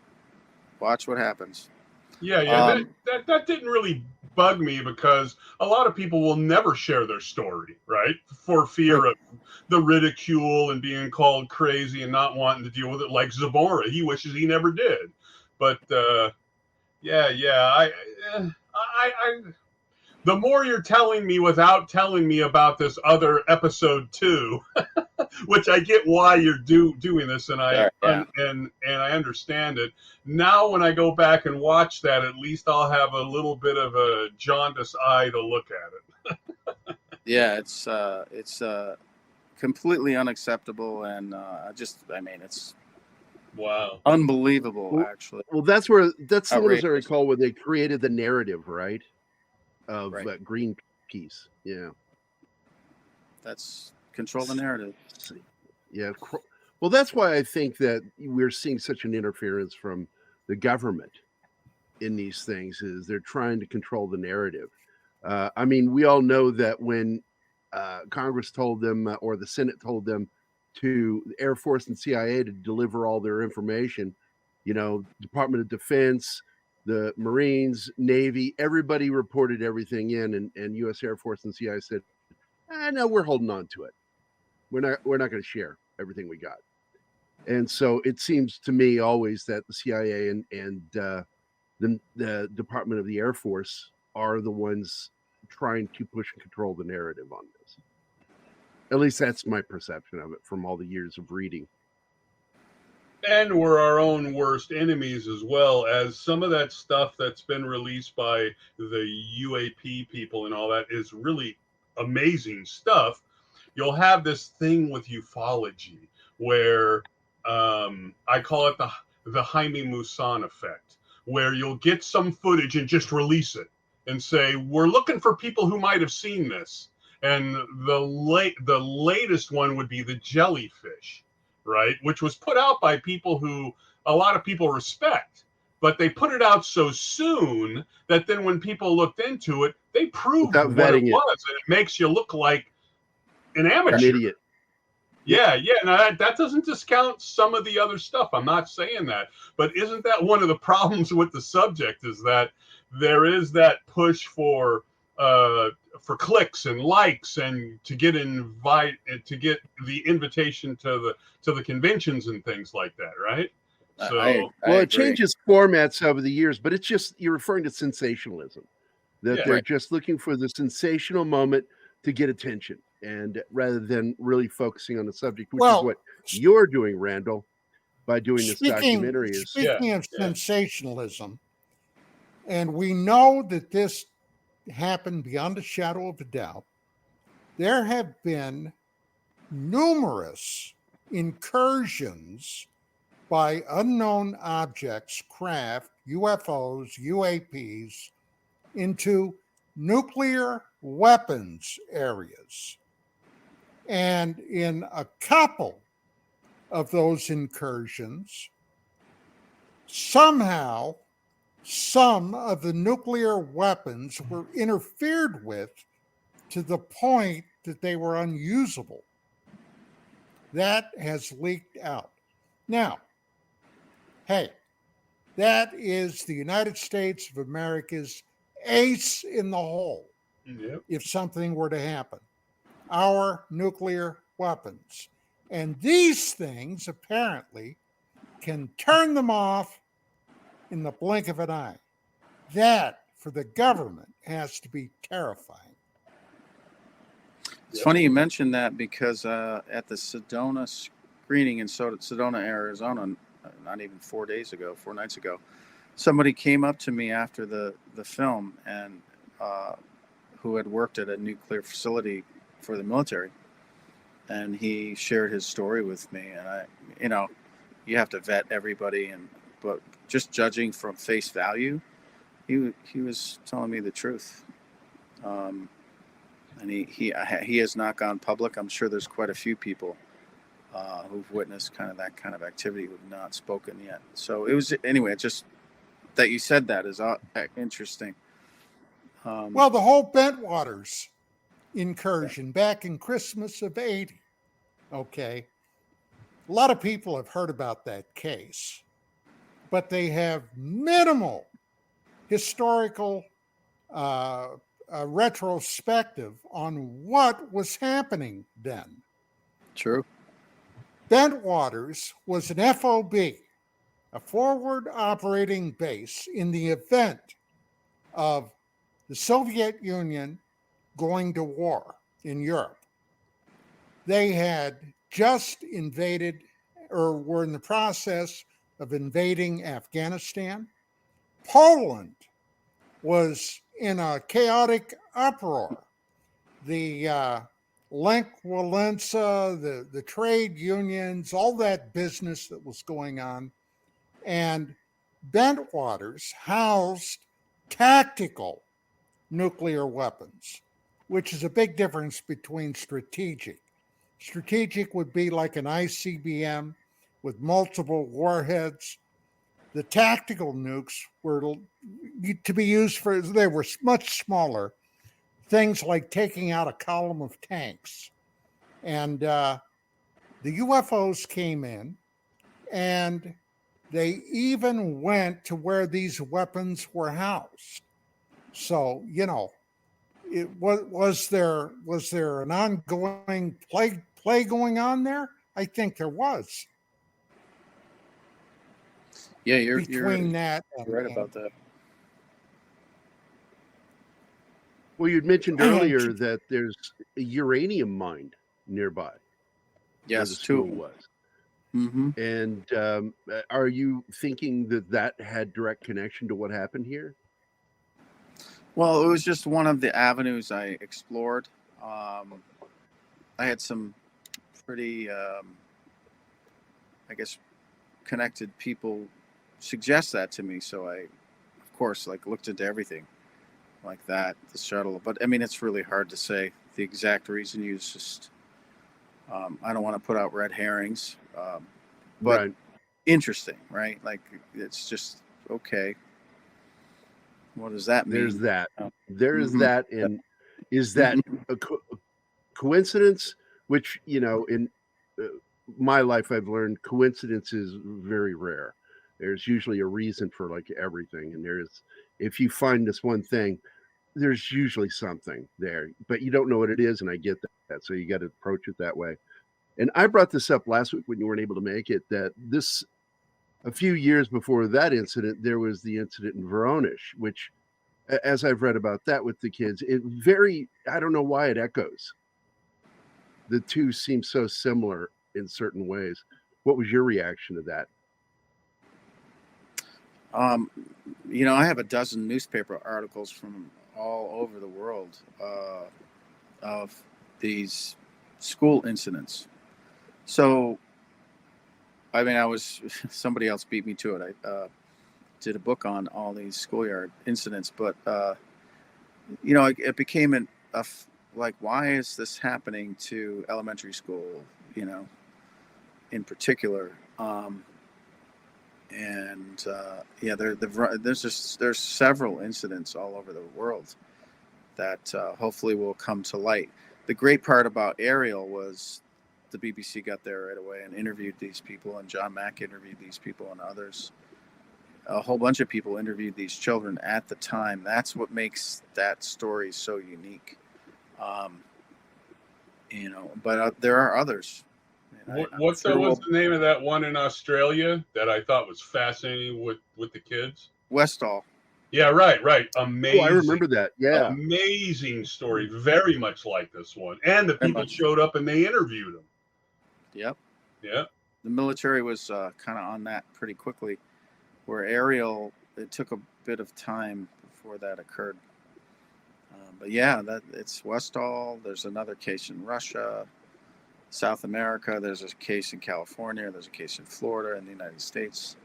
Watch what happens. Yeah. That didn't really bug me, because a lot of people will never share their story, right? For fear of the ridicule and being called crazy and not wanting to deal with it. Like Zamora, he wishes he never did. But I the more you're telling me without telling me about this other episode 2, which I get why you're doing this, and I understand it. Now, when I go back and watch that, at least I'll have a little bit of a jaundiced eye to look at it. Yeah, it's completely unacceptable, and it's wow, unbelievable, actually. Well, that's the one, as I recall, where they created the narrative, right? Of Greenpeace. Yeah. That's control the narrative. Yeah. Well, that's why I think that we're seeing such an interference from the government in these things, is they're trying to control the narrative. I mean, we all know that when Congress told them, or the Senate told them, to the Air Force and CIA to deliver all their information, Department of Defense, the Marines, Navy, everybody reported everything in, and U.S. Air Force and CIA said, no, we're holding on to it. We're not going to share everything we got. And so it seems to me always that the CIA and the Department of the Air Force are the ones trying to push and control the narrative on this. At least that's my perception of it from all the years of reading. And we're our own worst enemies, as well, as some of that stuff that's been released by the UAP people and all that is really amazing stuff. You'll have this thing with ufology where I call it the Jaime Maussan effect, where you'll get some footage and just release it and say, we're looking for people who might have seen this. And the latest one would be the jellyfish, right? Which was put out by people who a lot of people respect, but they put it out so soon that then when people looked into it, they proved what it was, and it makes you look like an amateur. An idiot. Yeah. Now that doesn't discount some of the other stuff. I'm not saying that, but isn't that one of the problems with the subject, is that there is that push for clicks and likes and to get the invitation to the conventions and things like that, right? So it changes formats over the years, but it's just, you're referring to sensationalism, that they're just looking for the sensational moment to get attention, and rather than really focusing on the subject, which is what you're doing, Randall. by doing this documentary is speaking of sensationalism, and we know that this happened beyond a shadow of a doubt, there have been numerous incursions by unknown objects, craft, UFOs, UAPs, into nuclear weapons areas. And in a couple of those incursions, somehow some of the nuclear weapons were interfered with to the point that they were unusable. That has leaked out. Now, hey, that is the United States of America's ace in the hole. Yep. If something were to happen. Our nuclear weapons. And these things apparently can turn them off in the blink of an eye. That, for the government, has to be terrifying. It's funny you mentioned that because at the Sedona screening in Sedona, Arizona, not even 4 nights ago, somebody came up to me after the film and who had worked at a nuclear facility for the military. And he shared his story with me. And you have to vet everybody, but just judging from face value, he was telling me the truth. And he has not gone public. I'm sure there's quite a few people who've witnessed that kind of activity who've not spoken yet. So it was, anyway, just that you said that is interesting. Well, the whole Bentwaters incursion back in Christmas of '80. Okay. A lot of people have heard about that case, but they have minimal historical retrospective on what was happening then. True. Bentwaters was an FOB, a forward operating base in the event of the Soviet Union going to war in Europe. They had just invaded or were in the process of invading Afghanistan. Poland was in a chaotic uproar. The Lech Walesa, the trade unions, all that business that was going on. And Bentwaters housed tactical nuclear weapons, which is a big difference between strategic. Strategic would be like an ICBM with multiple warheads. The tactical nukes were to be used they were much smaller, things like taking out a column of tanks. And the UFOs came in, and they even went to where these weapons were housed. So, was there an ongoing play going on there? I think there was. Yeah, you're that. You're right about that. Well, you'd mentioned earlier that there's a uranium mine nearby. Yes, where the school was. Mm-hmm. And are you thinking that had direct connection to what happened here? Well, it was just one of the avenues I explored. I had some pretty, connected people suggest that to me. So I, of course, looked into everything like that, the shuttle. But I mean, it's really hard to say the exact reason used. Just, I don't want to put out red herrings, but right. Interesting, right? It's just, okay. What does that mean? There's that. There is Mm-hmm. that. And is that a coincidence? Which, in my life, I've learned coincidence is very rare. There's usually a reason for everything. And if you find this one thing, there's usually something there, but you don't know what it is. And I get that. So you got to approach it that way. And I brought this up last week when you weren't able to make it, that a few years before that incident, there was the incident in Voronezh, which, as I've read about that with the kids, I don't know why it echoes. The two seem so similar in certain ways. What was your reaction to that? I have a dozen newspaper articles from all over the world of these school incidents. So, I mean, somebody else beat me to it. I did a book on all these schoolyard incidents, but, it became like, why is this happening to elementary school, in particular? There's several incidents all over the world that hopefully will come to light. The great part about Ariel was the BBC got there right away and interviewed these people, and John Mack interviewed these people, and others. A whole bunch of people interviewed these children at the time. That's what makes that story so unique. But there are others. What was the name of that one in Australia that I thought was fascinating with the kids? Westall. Yeah, right. Amazing. Oh, I remember that. Yeah. Amazing story. Very much like this one. And the people showed up and they interviewed them. Yep. Yeah. The military was kind of on that pretty quickly. Where Ariel, it took a bit of time before that occurred. But yeah, it's Westall. There's another case in Russia. South America, there's a case in California, there's a case in Florida, in the United States.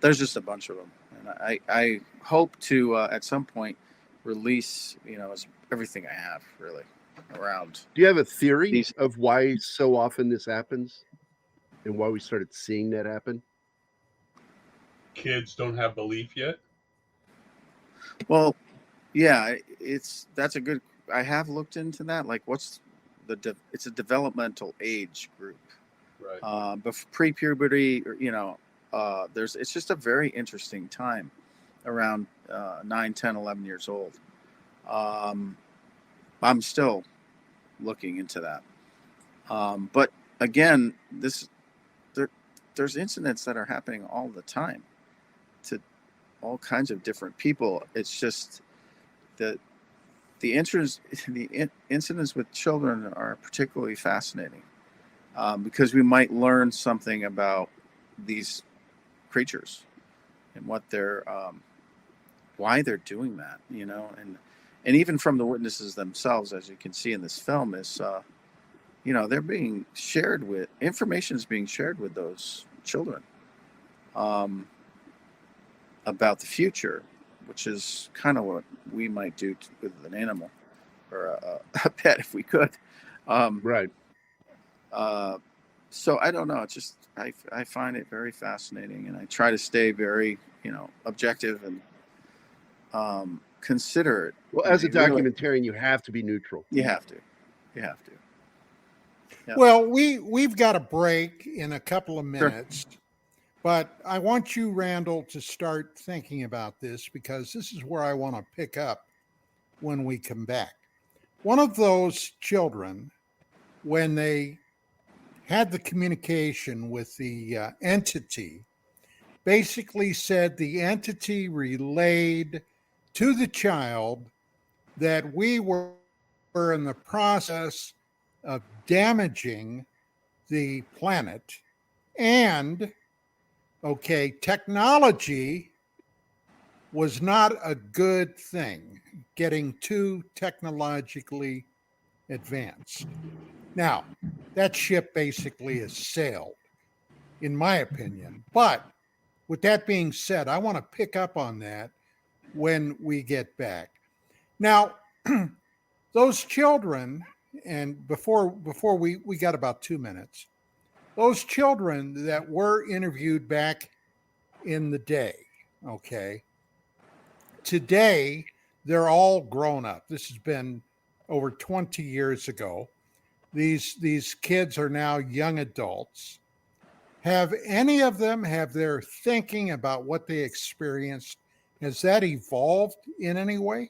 There's just a bunch of them, and I hope to at some point release everything I have really around. Do you have a theory of why so often this happens, and why we started seeing that happen? Kids don't have belief yet. Well, yeah, that's a good. I have looked into that. Like, what's it's a developmental age group, right? But pre-puberty, it's just a very interesting time around 9, 10, 11 years old. I'm still looking into that. But again, there's incidents that are happening all the time to all kinds of different people. It's just that the incidents with children are particularly fascinating because we might learn something about these creatures and what why they're doing that, and even from the witnesses themselves, as you can see in this film, is they're being shared with information is being shared with those children about the future, which is kind of what we might do with an animal or a pet if we could. Right. So I don't know. It's just I find it very fascinating, and I try to stay very objective and considerate. Well, as a documentarian, you have to be neutral. You have to. Yeah. Well, we've got a break in a couple of minutes. Sure. But I want you, Randall, to start thinking about this because this is where I want to pick up when we come back. One of those children, when they had the communication with the entity, basically said the entity relayed to the child that we were in the process of damaging the planet and technology was not a good thing, getting too technologically advanced. Now, that ship basically has sailed, in my opinion. But with that being said, I want to pick up on that when we get back. Now, those children, and before we got about 2 minutes, those children that were interviewed back in the day, today they're all grown up. This has been over 20 years ago. These kids are now young adults. Have any of them, have their thinking about what they experienced, has that evolved in any way?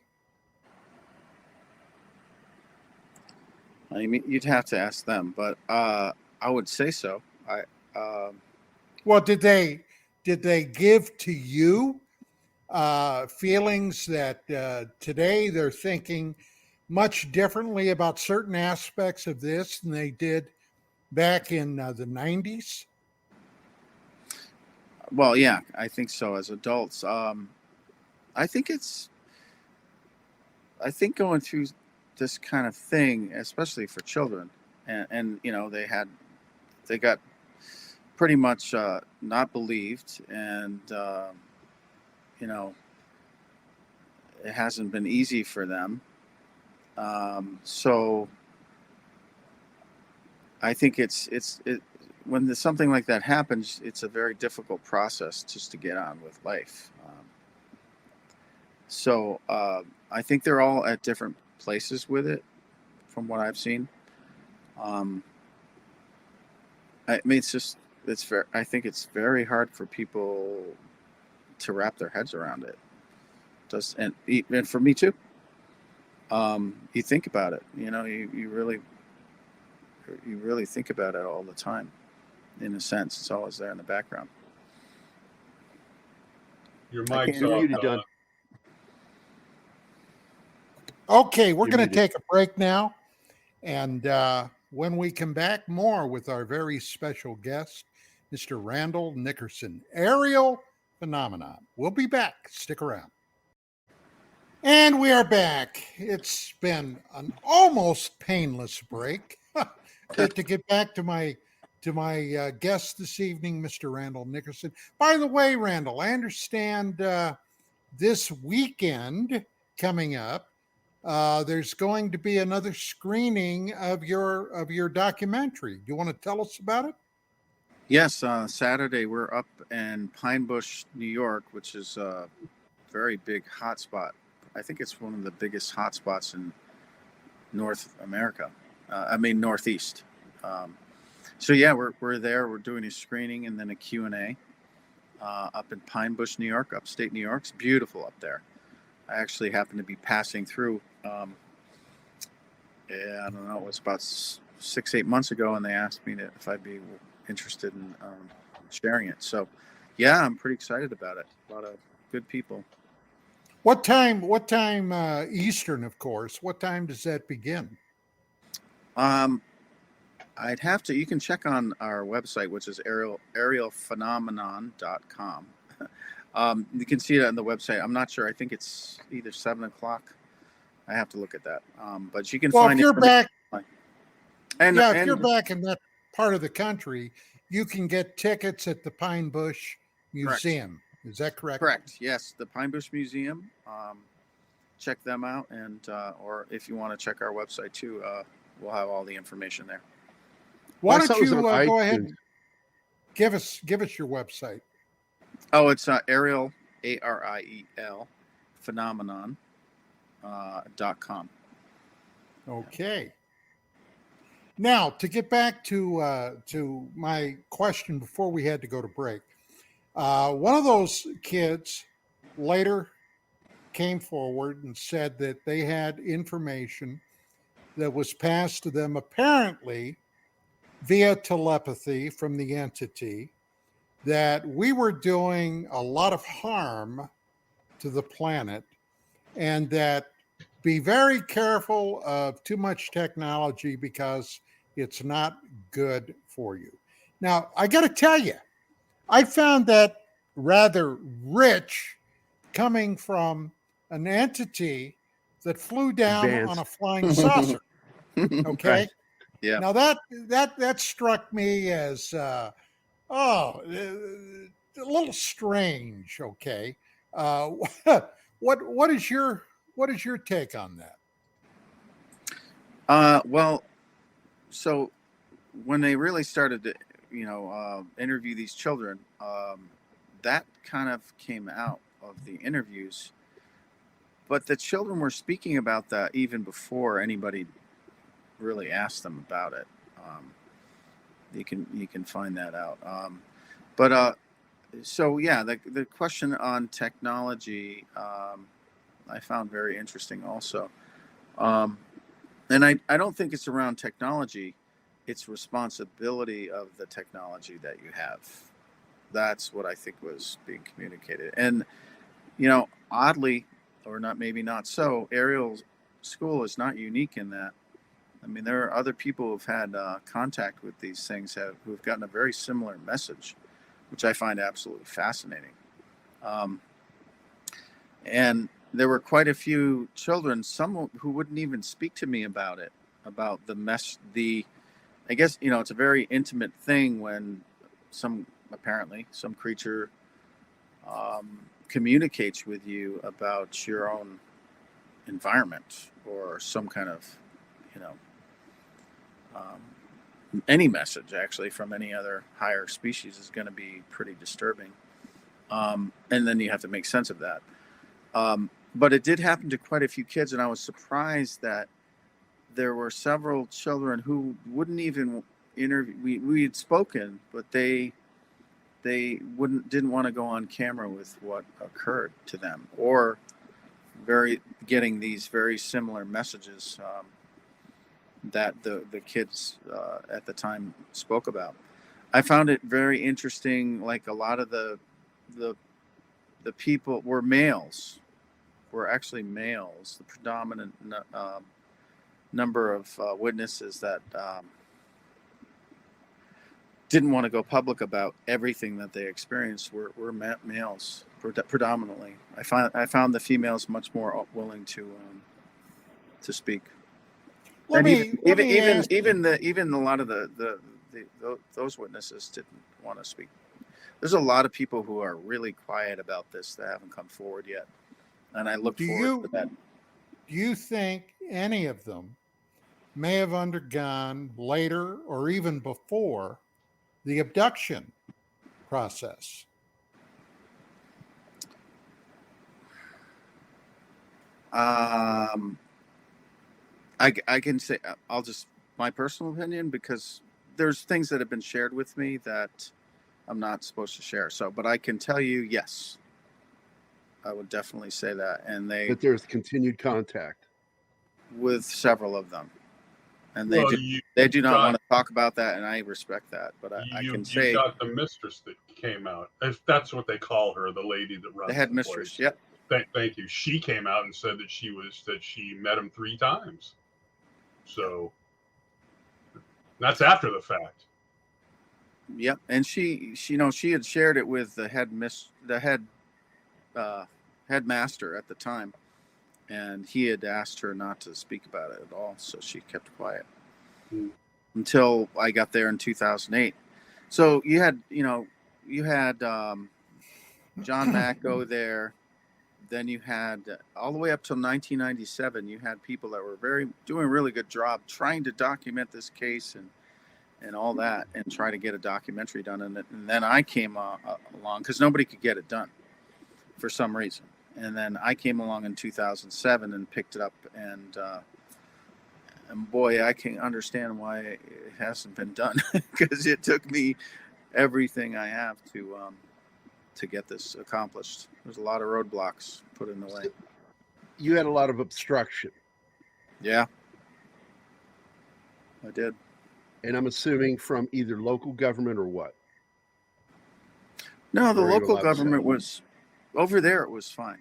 I mean, you'd have to ask them, but I would say so. Well, did they give to you feelings that today they're thinking much differently about certain aspects of this than they did back in the 90s? Well, yeah, I think so. As adults, I think going through this kind of thing, especially for children, and they got pretty much not believed, and it hasn't been easy for them. So I think when something like that happens, it's a very difficult process just to get on with life. So I think they're all at different places with it, from what I've seen. I mean, I think it's very hard for people to wrap their heads around it. And for me too. You think about it, you really think about it all the time. In a sense, it's always there in the background. Your mic's You're muted, off, Don. Okay, we're You're going to muted. take a break now. And when we come back, more with our very special guest, Mr. Randall Nickerson, Ariel Phenomenon. We'll be back. Stick around. And we are back. It's been an almost painless break to get back to my guest this evening, Mr. Randall Nickerson. By the way, Randall, I understand this weekend coming up, there's going to be another screening of your documentary. Do you want to tell us about it? Yes, Saturday we're up in Pine Bush, New York, which is a very big hotspot. I think it's one of the biggest hotspots in North America. Northeast. So yeah, we're there. We're doing a screening and then a Q&A up in Pine Bush, New York, upstate New York. It's beautiful up there. I actually happened to be passing through. I don't know. It was about 6-8 months ago, and they asked me if I'd be interested in sharing it. So, yeah, I'm pretty excited about it. A lot of good people. What time Eastern, of course. What time does that begin? I'd have to. You can check on our website, which is arielphenomenon.com. You can see it on the website. I'm not sure. I think it's either 7:00. I have to look at that. But you can find. If you're back, if you're and back in that part of the country, you can get tickets at the Pine Bush Museum. Correct. Is that correct? Correct. Yes, the Pine Bush Museum. Check them out, and or if you want to check our website too, we'll have all the information there. Why don't you go ahead and give us your website? Oh, it's Ariel, Ariel Phenomenon.com. Okay. Now, to get back to my question before we had to go to break, one of those kids later came forward and said that they had information that was passed to them apparently via telepathy from the entity, that we were doing a lot of harm to the planet, and that be very careful of too much technology because it's not good for you. Now, I got to tell you, I found that rather rich, coming from an entity that flew down on a flying saucer. Okay. Right. Yeah. Now that struck me as a little strange. Okay. What is your take on that? Well, so when they really started to, interview these children, that kind of came out of the interviews. But the children were speaking about that even before anybody really asked them about it. You can find that out. So yeah, the question on technology, I found very interesting also. And I don't think it's around technology. It's responsibility of the technology that you have. That's what I think was being communicated. And, oddly, or not, maybe not so, Ariel School is not unique in that. I mean, there are other people who've had contact with these things who've gotten a very similar message, which I find absolutely fascinating. And there were quite a few children, some who wouldn't even speak to me about it, about I guess, it's a very intimate thing when apparently some creature communicates with you about your own environment, or some kind of, any message actually from any other higher species is going to be pretty disturbing. And then you have to make sense of that. But it did happen to quite a few kids, and I was surprised that there were several children who wouldn't even interview. We had spoken, but they didn't want to go on camera with what occurred to them, or getting these very similar messages that the kids at the time spoke about. I found it very interesting. Like, a lot of the people were males. Were actually males. The predominant number of witnesses that didn't want to go public about everything that they experienced were males predominantly. I found the females much more willing to speak. Even a lot of those witnesses didn't want to speak. There's a lot of people who are really quiet about this that haven't come forward yet, and I look forward to that. Do you think any of them may have undergone later or even before the abduction process? I can say, I'll just, my personal opinion, because there's things that have been shared with me that I'm not supposed to share. So, but I can tell you, yes, I would definitely say that. And But there's continued contact with several of them, and they do not want to talk about that, and I respect that. But I can say, you got the mistress that came out. If that's what they call her, the lady that runs the head mistress. Place. Yep. Thank you. She came out and said that she met him 3 times. So that's after the fact. Yep. And she had shared it with the headmaster at the time, and he had asked her not to speak about it at all, so she kept quiet until I got there in 2008. So you had John Mack go there. Then you had all the way up till 1997. You had people that were doing a really good job trying to document this case and all that, and try to get a documentary done. And then I came along because nobody could get it done for some reason. And then I came along in 2007 and picked it up. And boy, I can understand why it hasn't been done, because it took me everything I have to get this accomplished. There's a lot of roadblocks put in the way. You had a lot of obstruction. Yeah, I did. And I'm assuming from either local government or what? No, the local government was over there. It was fine.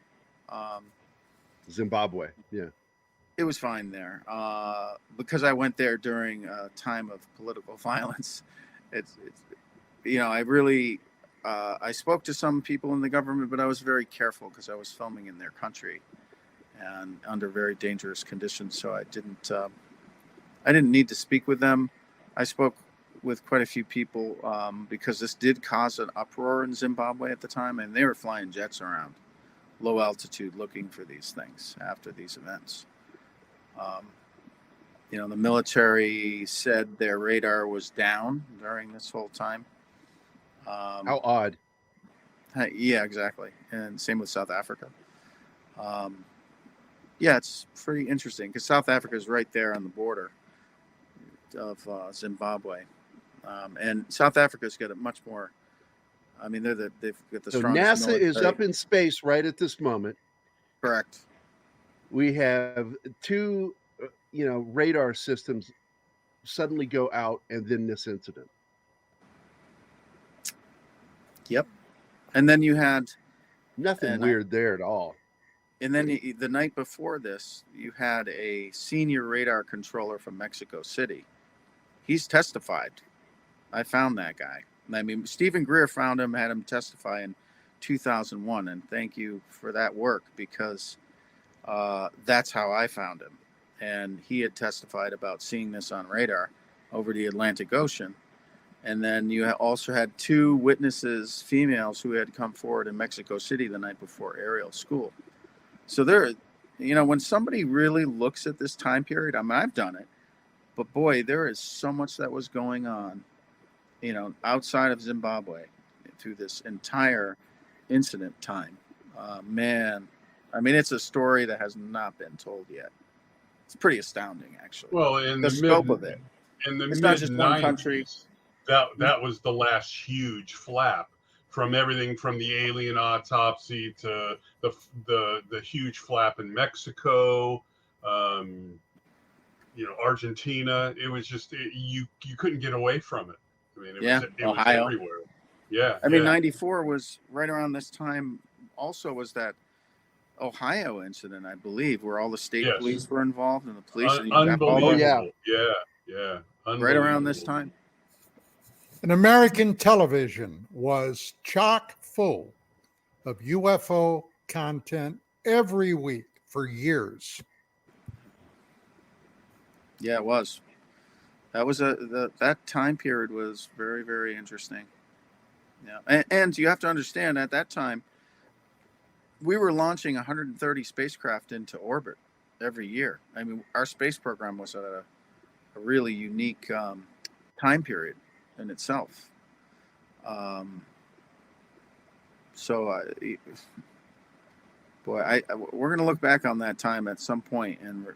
Zimbabwe, yeah. It was fine there because I went there during a time of political violence. It's I really I spoke to some people in the government, but I was very careful because I was filming in their country and under very dangerous conditions. So I didn't need to speak with them. I spoke with quite a few people because this did cause an uproar in Zimbabwe at the time, and they were flying jets around low altitude looking for these things after these events. The military said their radar was down during this whole time. How odd. Yeah, exactly. And same with South Africa. Yeah, it's pretty interesting because South Africa is right there on the border of Zimbabwe. And South Africa's got a much more, I mean, they've got the strongest NASA military. is up in space right at this moment. Correct. We have 2, radar systems suddenly go out, and then this incident. Yep. And then you had nothing weird there at all. And then the night before this, you had a senior radar controller from Mexico City. He's testified. I found that guy. I mean, Stephen Greer found him, had him testify in 2001. And thank you for that work, because that's how I found him. And he had testified about seeing this on radar over the Atlantic Ocean. And then you also had 2 witnesses, females, who had come forward in Mexico City the night before Ariel School. So there, when somebody really looks at this time period, I mean, I've done it, but boy, there is so much that was going on, outside of Zimbabwe through this entire incident time. Man, I mean, it's a story that has not been told yet. It's pretty astounding, actually. Well, in the scope of it. In the it's not just one country. That was the last huge flap, from everything from the alien autopsy to the huge flap in Mexico, Argentina. It was just you couldn't get away from it. I mean, it was everywhere. Yeah. I mean, 94 was right around this time. Also, was that Ohio incident, I believe, where all the state police were involved, and the police. Unbelievable. Yeah. Right around this time. And American television was chock full of UFO content every week for years. Yeah, it was. That was that time period was very, very interesting. Yeah, and you have to understand, at that time, we were launching 130 spacecraft into orbit every year. I mean, our space program was at a really unique time period in itself. We're going to look back on that time at some point and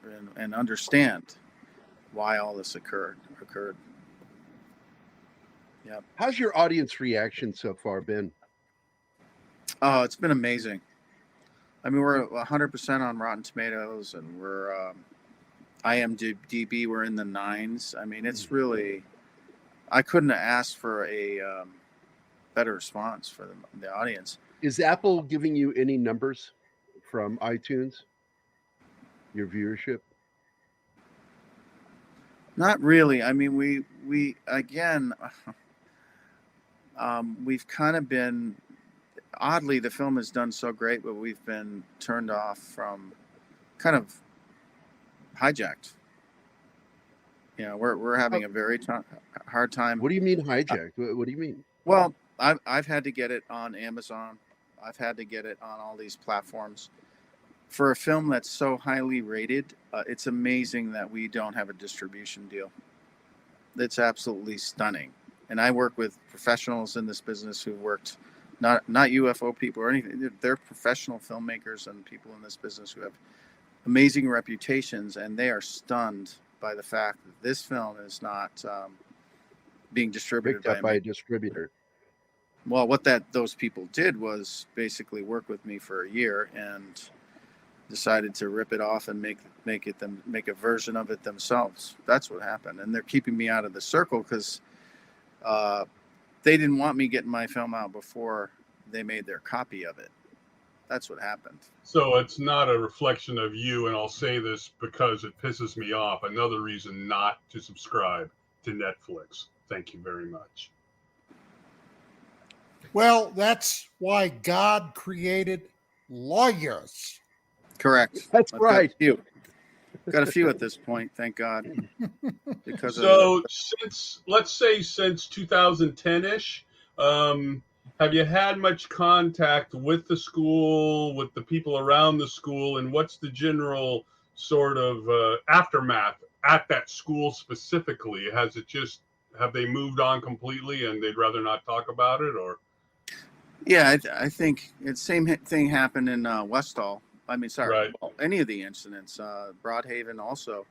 understand why all this occurred. Yeah. How's your audience reaction so far been? Oh, it's been amazing. I mean, we're 100% on Rotten Tomatoes, and we're IMDb. We're in the 9s. I mean, it's really. I couldn't have asked for a better response for the audience. Is Apple giving you any numbers from iTunes? Your viewership? Not really. I mean, we again, we've kind of been, oddly, the film has done so great, but we've been turned off from, kind of hijacked. We're having a very hard time. What do you mean hijacked? What do you mean? Well, I've had to get it on Amazon. I've had to get it on all these platforms. For a film that's so highly rated, it's amazing that we don't have a distribution deal. It's absolutely stunning. And I work with professionals in this business who worked, not UFO people or anything. They're professional filmmakers and people in this business who have amazing reputations, and they are stunned by the fact that this film is not being distributed by a distributor. Well, what those people did was basically work with me for a year and decided to rip it off and make a version of it themselves. That's what happened, and they're keeping me out of the circle because they didn't want me getting my film out before they made their copy of it. That's what happened. So it's not a reflection of you, and I'll say this because it pisses me off. Another reason not to subscribe to Netflix. Thank you very much. Well, that's why God created lawyers. Correct. That's right. Got a few at this point, thank God. Because since 2010-ish, have you had much contact with the school, with the people around the school, and what's the general sort of aftermath at that school specifically? Have they moved on completely and they'd rather not talk about it, or? Yeah, I think it's same thing happened in Westall. I mean, sorry, right. Any of the incidents, Broadhaven also.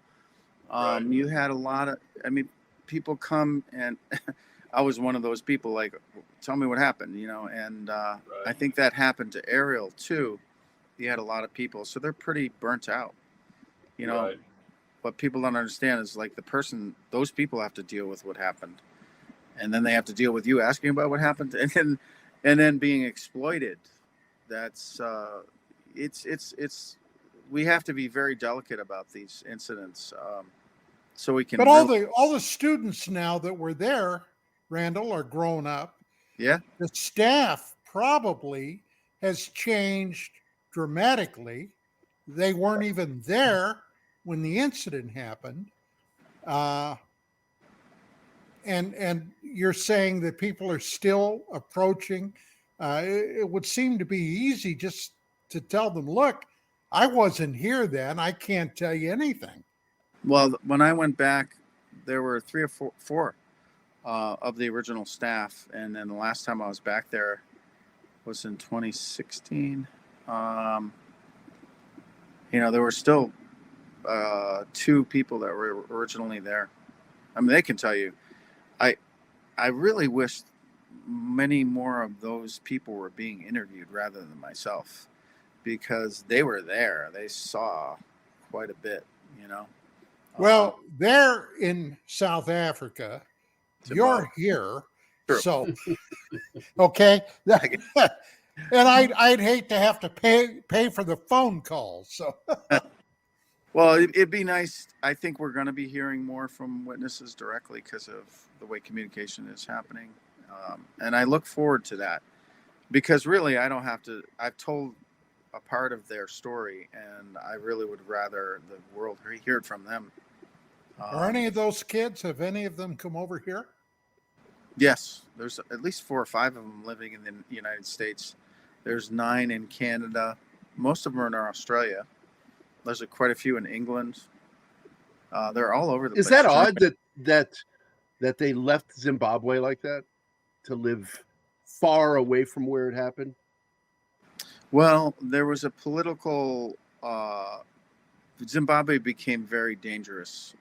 Right. You had a lot of, people come and I was one of those people like, tell me what happened, and right. I think that happened to Ariel too. He had a lot of people, so they're pretty burnt out, Right. What people don't understand is like those people have to deal with what happened, and then they have to deal with you asking about what happened, and then being exploited. That's it's we have to be very delicate about these incidents, so we can. But all the students now that were there, Randall, are grown up. Yeah. The staff probably has changed dramatically. They weren't even there when the incident happened. And you're saying that people are still approaching. It would seem to be easy just to tell them, look, I wasn't here then. I can't tell you anything. Well, when I went back, there were three or four of the original staff. And then the last time I was back there was in 2016. There were still two people that were originally there. I mean, they can tell you, I really wish many more of those people were being interviewed rather than myself, because they were there. They saw quite a bit, Well, they're in South Africa. You're here. True. So, okay. And I'd hate to have to pay for the phone calls. So, well, it'd be nice. I think we're going to be hearing more from witnesses directly because of the way communication is happening. And I look forward to that, because really I don't have to. I've told a part of their story, and I really would rather the world hear it from them. Are any of those kids, have any of them come over here? Yes, there's at least 4 or 5 of them living in the United States. There's 9 in Canada. Most of them are in Australia. There's quite a few in England. They're all over the place. Is that odd that they left Zimbabwe like that to live far away from where it happened? Well, there was a political. Zimbabwe became very dangerous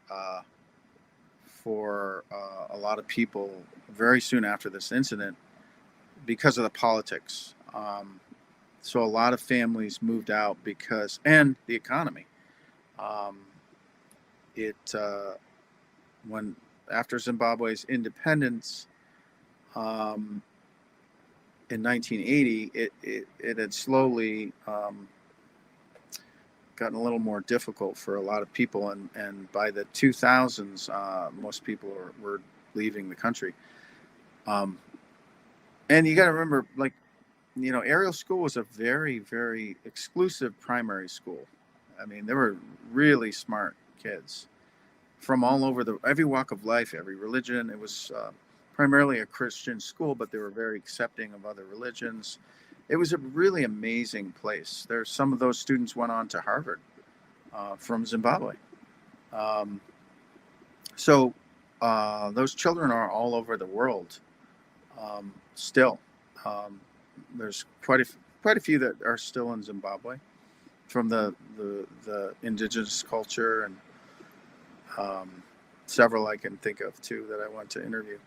for a lot of people very soon after this incident because of the politics. So a lot of families moved out and the economy. When after Zimbabwe's independence in 1980, it had slowly gotten a little more difficult for a lot of people, and by the 2000s, most people were leaving the country. And you got to remember, Ariel School was a very, very exclusive primary school. I mean, there were really smart kids from all over every walk of life, every religion. It was primarily a Christian school, but they were very accepting of other religions. It was a really amazing place. Some of those students went on to Harvard from Zimbabwe. So those children are all over the world still. There's quite a few that are still in Zimbabwe from the indigenous culture, and several I can think of too that I want to interview.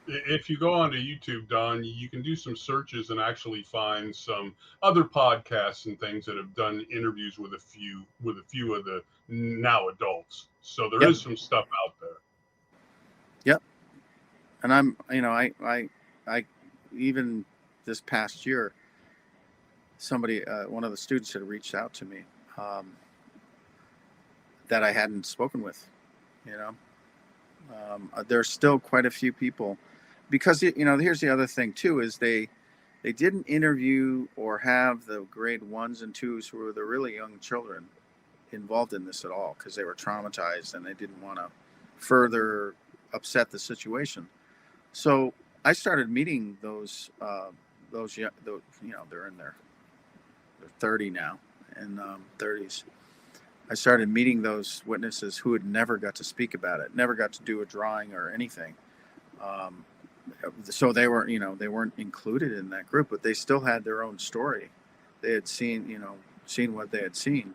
If you go onto YouTube, Don, you can do some searches and actually find some other podcasts and things that have done interviews with a few of the now adults. So there is some stuff out there. Yep. And I even this past year, somebody, one of the students had reached out to me that I hadn't spoken with. There's still quite a few people, because here's the other thing too, is they didn't interview or have the grade 1s and 2s who were the really young children involved in this at all, because they were traumatized and they didn't want to further upset the situation. So I started meeting those they're in their 30 now, and 30s. I started meeting those witnesses who had never got to speak about it, never got to do a drawing or anything. So they weren't included in that group, but they still had their own story. They had seen what they had seen,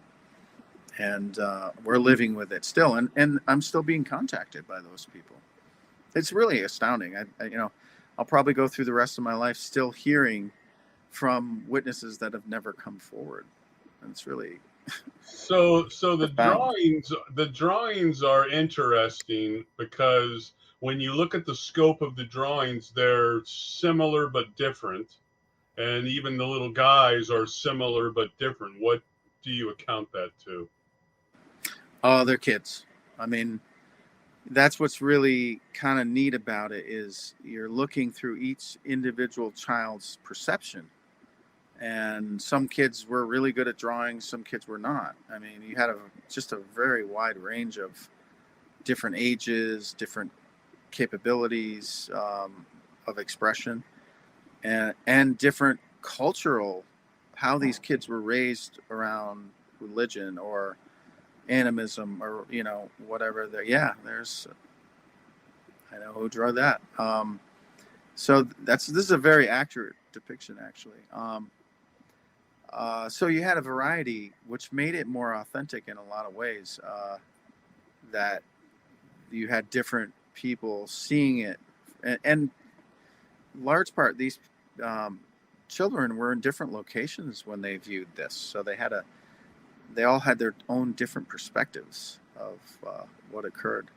and we're living with it still. And I'm still being contacted by those people. It's really astounding. I'll probably go through the rest of my life still hearing from witnesses that have never come forward, and it's really. So the drawings are interesting, because when you look at the scope of the drawings, they're similar but different. and even the little guys are similar but different. What do you account that to? Oh, they're kids. I mean, that's what's really kind of neat about it is you're looking through each individual child's perception. And some kids were really good at drawing, some kids were not. I mean, you had just a very wide range of different ages, different capabilities of expression, and different cultural, how these kids were raised around religion or animism or whatever. There's I know who drew that. So this is a very accurate depiction, actually. So you had a variety, which made it more authentic in a lot of ways. That you had different people seeing it, and large part these children were in different locations when they viewed this, so they all had their own different perspectives of what occurred.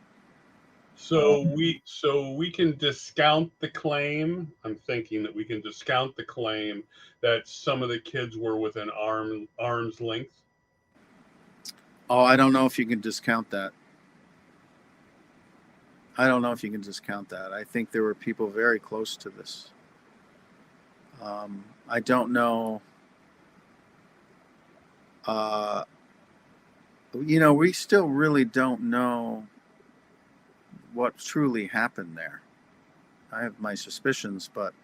So we can discount the claim. I'm thinking that we can discount the claim that some of the kids were within arm's length. Oh, I don't know if you can discount that. I think there were people very close to this. I don't know. We still really don't know what truly happened there. I have my suspicions, but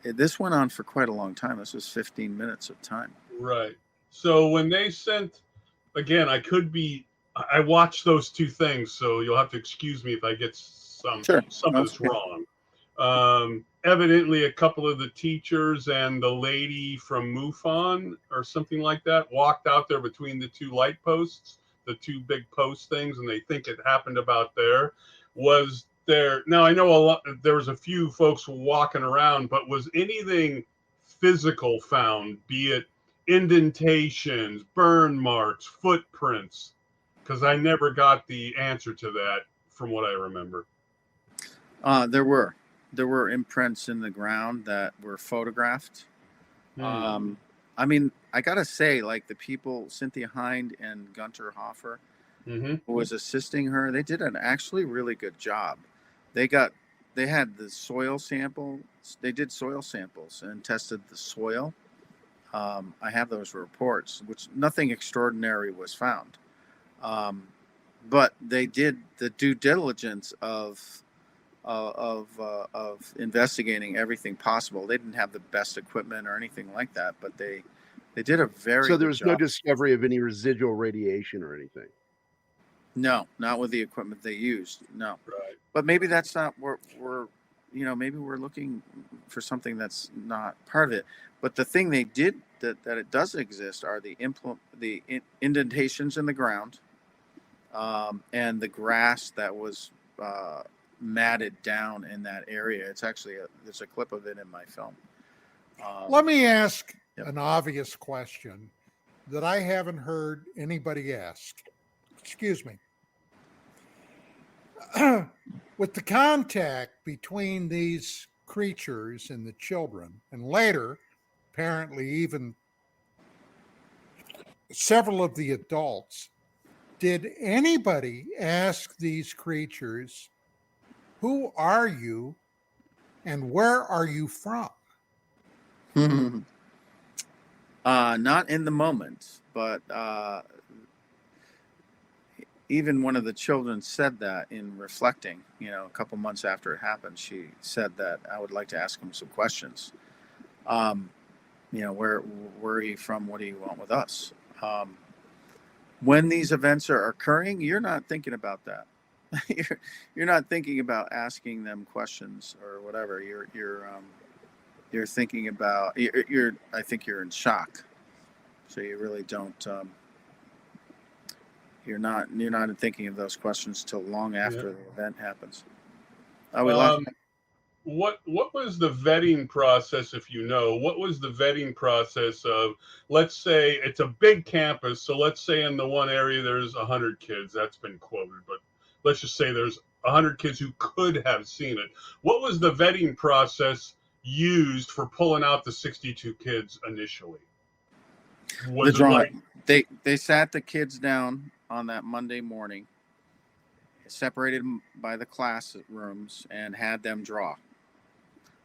this went on for quite a long time. This was 15 minutes of time. Right. So when they sent, again, I watched those two things, so you'll have to excuse me if I get some of this wrong. Evidently, a couple of the teachers and the lady from MUFON or something like that walked out there between the two light posts, the two big post things, and they think it happened about there. Was there, now I know there was a few folks walking around, but was anything physical found, be it indentations, burn marks, footprints? Because I never got the answer to that from what I remember. There were imprints in the ground that were photographed. I mean, I gotta say, like the people, Cynthia Hind and Gunter Hoffer, who was assisting her, they did an actually really good job. They had the soil sample. They did soil samples and tested the soil. I have those reports, which nothing extraordinary was found. But they did the due diligence of investigating everything possible. They didn't have the best equipment or anything like that, but they did a very so there was good no job. discovery of any residual radiation or anything. No, not with the equipment they used. No, right. But maybe that's not what maybe we're looking for something that's not part of it. But the thing they did that it does exist are the indentations in the ground, and the grass that was matted down in that area. It's actually there's a clip of it in my film. Let me ask an obvious question that I haven't heard anybody ask. Excuse me. With the contact between these creatures and the children, and later, apparently even several of the adults, did anybody ask these creatures, who are you and where are you from? Not in the moment, but even one of the children said that in reflecting, a couple months after it happened, she said that I would like to ask him some questions. Where are you from? What do you want with us? When these events are occurring, you're not thinking about that. You're not thinking about asking them questions or whatever. You're thinking about. I think you're in shock. So you really don't. You're not thinking of those questions till long after the event happens. What was the vetting process, if you know? What was the vetting process of, let's say it's a big campus, so let's say in the one area there's 100 kids, that's been quoted, but let's just say there's 100 kids who could have seen it. What was the vetting process used for pulling out the 62 kids initially? The drawing. They sat the kids down on that Monday morning, separated them by the classrooms, and had them draw.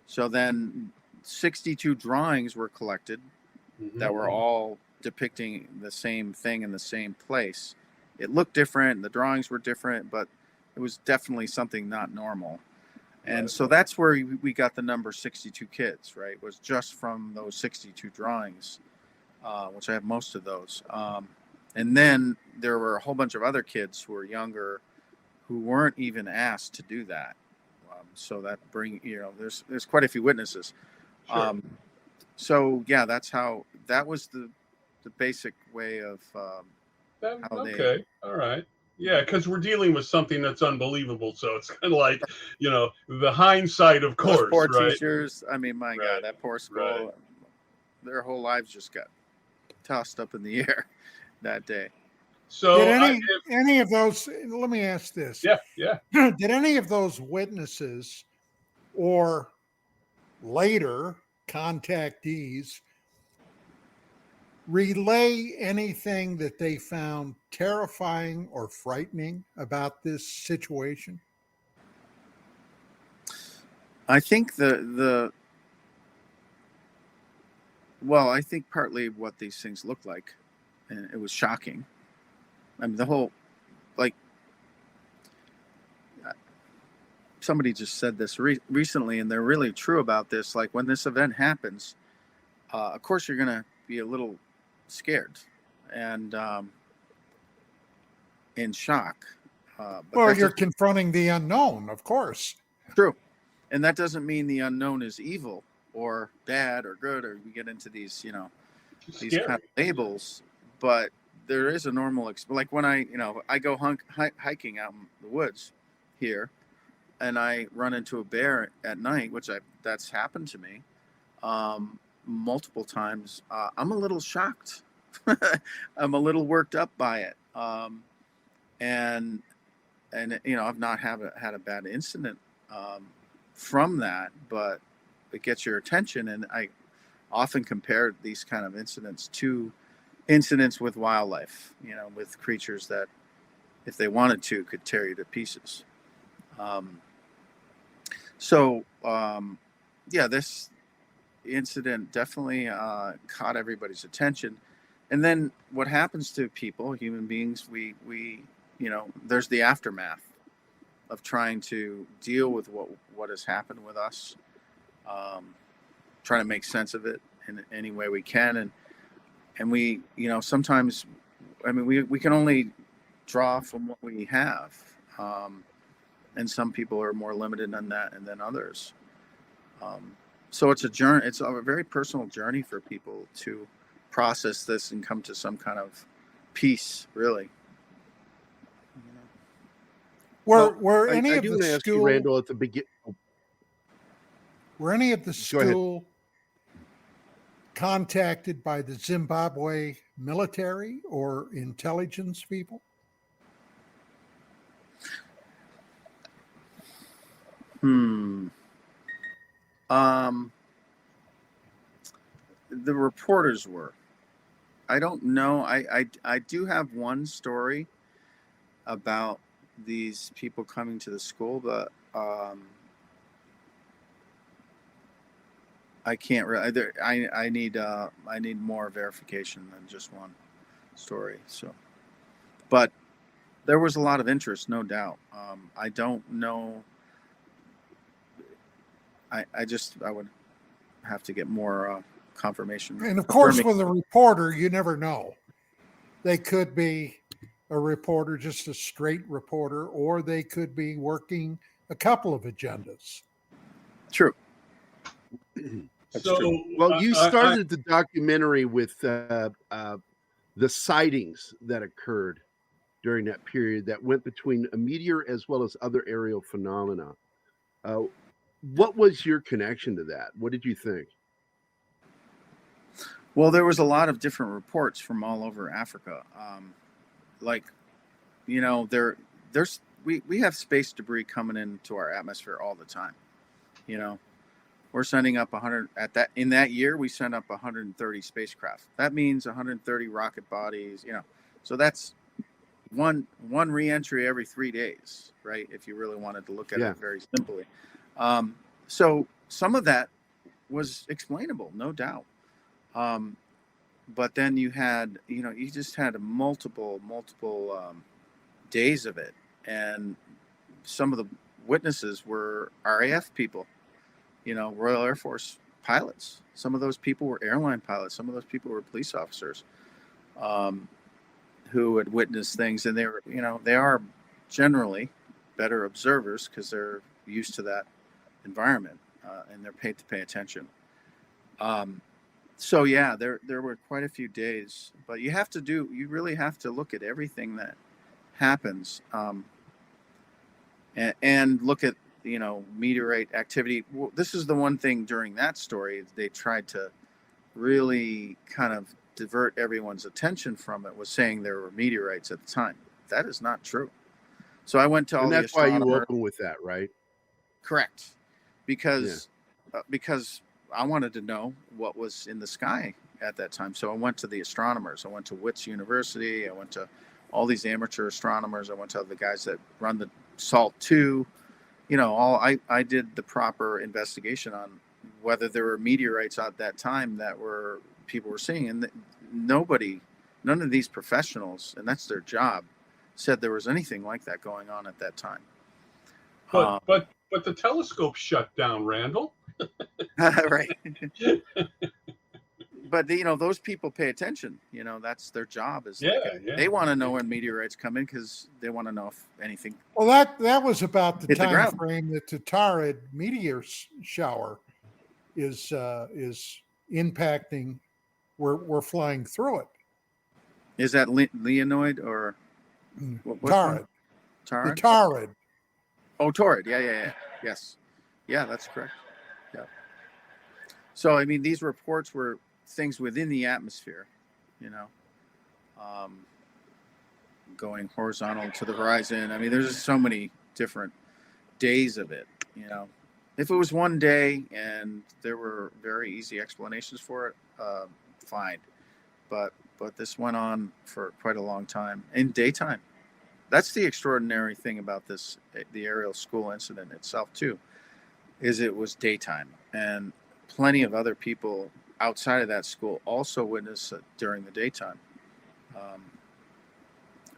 So then 62 drawings were collected that were all depicting the same thing in the same place. It looked different, the drawings were different, but it was definitely something not normal. And so that's where we got the number 62 kids, right? It was just from those 62 drawings, which I have most of those. And then there were a whole bunch of other kids who were younger who weren't even asked to do that. So that there's quite a few witnesses. Sure. So yeah, that was the basic way of okay. All right. Yeah, because we're dealing with something that's unbelievable. So it's kind of like, the hindsight, of course. Those poor right? teachers. I mean, my God, that poor school. Their whole lives just got tossed up in the air that day. So did any of those? Let me ask this. Yeah. Did any of those witnesses or later contactees relay anything that they found terrifying or frightening about this situation? I think I think partly what these things look like, and it was shocking. I mean, the whole, somebody just said this recently, and they're really true about this. Like, when this event happens, of course you're going to be a little scared and in shock. Well, you're confronting the unknown, of course. True. And that doesn't mean the unknown is evil or bad or good, or we get into these, these kind of labels. But there is a normal, like when I go hiking out in the woods here, and I run into a bear at night, that's happened to me multiple times. I'm a little shocked. I'm a little worked up by it. And I've not had a bad incident from that, but it gets your attention. And I often compare these kind of incidents to incidents with wildlife, with creatures that, if they wanted to, could tear you to pieces. This incident definitely caught everybody's attention. And then what happens to people, human beings, we there's the aftermath of trying to deal with what has happened with us, trying to make sense of it in any way we can. And we, sometimes, I mean, we can only draw from what we have. And some people are more limited than that and than others. So it's a journey. It's a very personal journey for people to process this and come to some kind of peace, really. Were any I of do the ask school, you, Randall, at the beginning? were any of the school contacted by the Zimbabwe military or intelligence people? The reporters were. I don't know. I do have one story about these people coming to the school, but I can't really. I need more verification than just one story. So, but there was a lot of interest, no doubt. I don't know. I would have to get more confirmation. And of course, with a reporter, you never know. They could be a reporter, just a straight reporter, or they could be working a couple of agendas. True. That's true. Well, you started the documentary with the sightings that occurred during that period that went between a meteor as well as other aerial phenomena. What was your connection to that? What did you think? Well, there was a lot of different reports from all over Africa. We have space debris coming into our atmosphere all the time. we're sending up 100 in that year. We sent up 130 spacecraft. That means 130 rocket bodies. So that's one reentry every 3 days, right? If you really wanted to look at it very simply. So some of that was explainable, no doubt. But then you had, you just had multiple days of it, and some of the witnesses were RAF people, Royal Air Force pilots. Some of those people were airline pilots. Some of those people were police officers, who had witnessed things, and they are generally better observers because they're used to that environment, and they're paid to pay attention. So yeah, there were quite a few days, but you really have to look at everything that happens, and look at meteorite activity. Well, this is the one thing during that story they tried to really kind of divert everyone's attention from. It was saying there were meteorites at the time. That is not true. So I went to all the astronomers. And that's why you open with that, right? Correct, because I wanted to know what was in the sky at that time. So I went to the astronomers. I went to Wits University. I went to all these amateur astronomers. I went to the guys that run the SALT 2. I did the proper investigation on whether there were meteorites at that time that people were seeing, and none of these professionals, and that's their job, said there was anything like that going on at that time. But the telescope shut down, Randall. Right. But those people pay attention. That's their job. They want to know when meteorites come in because they want to know if anything. Well, that was about the time frame that the Tauride meteor shower is impacting. We're flying through it. Is that Leonid or Tauride? Tauride. The Tauride. Oh, Tauride. Yeah. Yes. Yeah, that's correct. Yeah. So these reports were things within the atmosphere, going horizontal to the horizon. There's just so many different days of it. If it was one day and there were very easy explanations for it, fine. But this went on for quite a long time in daytime. That's the extraordinary thing about the Ariel School incident itself too, is it was daytime, and plenty of other people outside of that school also witnessed it during the daytime.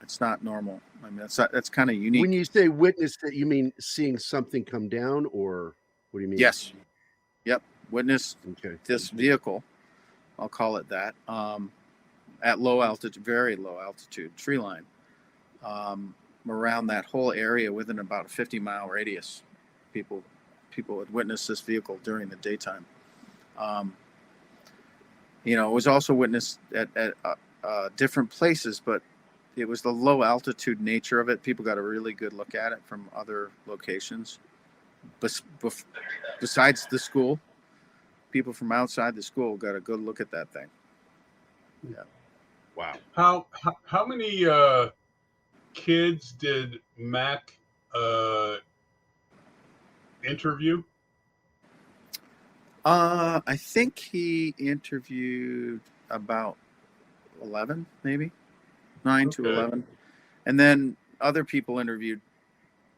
It's not normal. That's kind of unique. When you say witness, that you mean seeing something come down, or what do you mean? Yes. Yep. Witnessed this vehicle, I'll call it that, at low altitude, very low altitude, tree line, around that whole area within about a 50-mile radius. People had witnessed this vehicle during the daytime. It was also witnessed at different places, but it was the low altitude nature of it. People got a really good look at it from other locations. Besides the school, people from outside the school got a good look at that thing. Yeah. Wow. How many kids did Mac interview? I think he interviewed about 11, maybe 9 to 11, and then other people interviewed.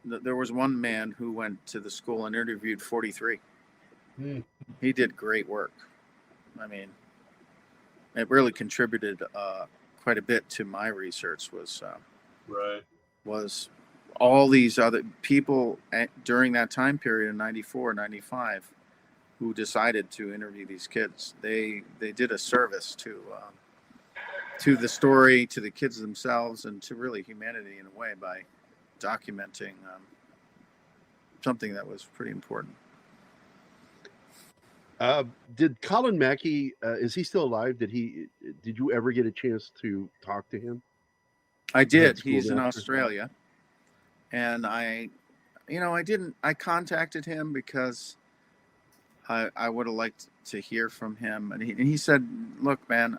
There was one man who went to the school and interviewed 43. He did great work. It really contributed quite a bit to my research. Was all these other people during that time period in 94, 95 who decided to interview these kids. They did a service to the story, to the kids themselves, and to really humanity in a way by documenting something that was pretty important. Did Colin Mackey, is he still alive? Did you ever get a chance to talk to him? I did. He's in Australia. And I contacted him because I would have liked to hear from him. And he said, look, man,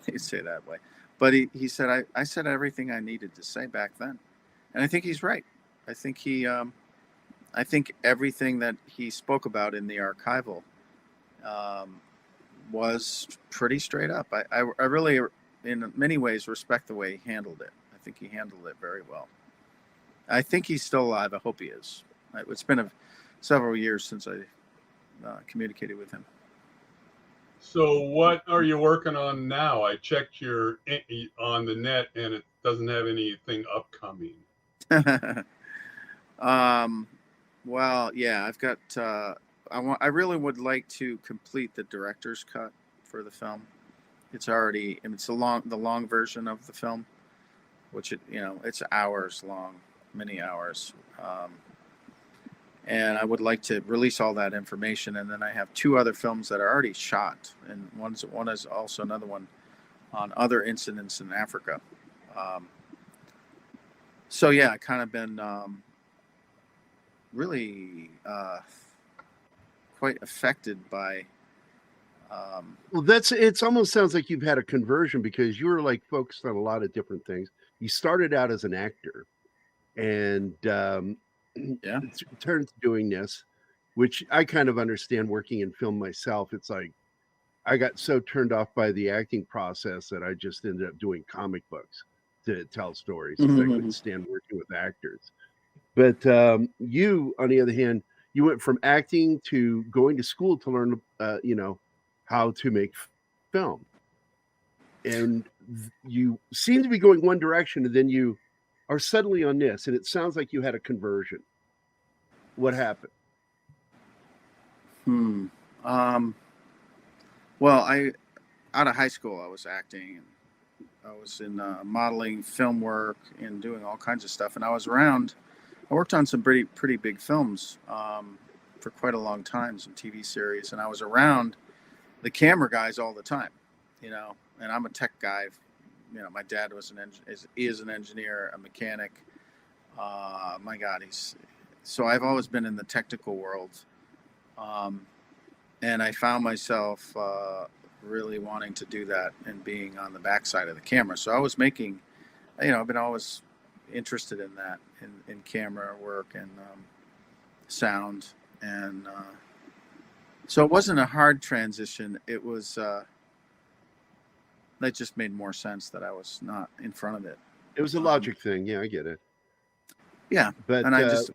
he'd say that way, but he said, I said everything I needed to say back then. And I think he's right. I think he I think everything that he spoke about in the archival was pretty straight up. I really, in many ways, respect the way he handled it. I think he handled it very well. I think he's still alive. I hope he is. It's been several years since I communicated with him. So what are you working on now? I checked your on the net and it doesn't have anything upcoming. Well, yeah, I've got. I really would like to complete the director's cut for the film. It's the long version of the film, which it's hours long, many hours. And I would like to release all that information. And then I have 2 other films that are already shot, and one is also another one on other incidents in Africa. So yeah, I kind of been really quite affected by. Well, it's almost sounds like you've had a conversion, because you were like focused on a lot of different things. You started out as an actor, and Yeah. turned to doing this, which I kind of understand working in film myself. It's like I got so turned off by the acting process that I just ended up doing comic books to tell stories, because I couldn't stand working with actors. But you, on the other hand, you went from acting to going to school to learn, how to make film. And you seem to be going one direction, and then you are suddenly on this, and it sounds like you had a conversion. What happened? Well, out of high school, I was acting, and I was in modeling, film work, and doing all kinds of stuff. And I worked on some pretty big films for quite a long time, some TV series, and I was around the camera guys all the time, and I'm a tech guy. My dad was is an engineer, a mechanic. My God, so I've always been in the technical world. And I found myself really wanting to do that and being on the backside of the camera. So I was making, I've been always interested in that, in camera work and sound. And so it wasn't a hard transition. It was, that just made more sense that I was not in front of it. It was a logic thing. Yeah, I get it. Yeah. But and I just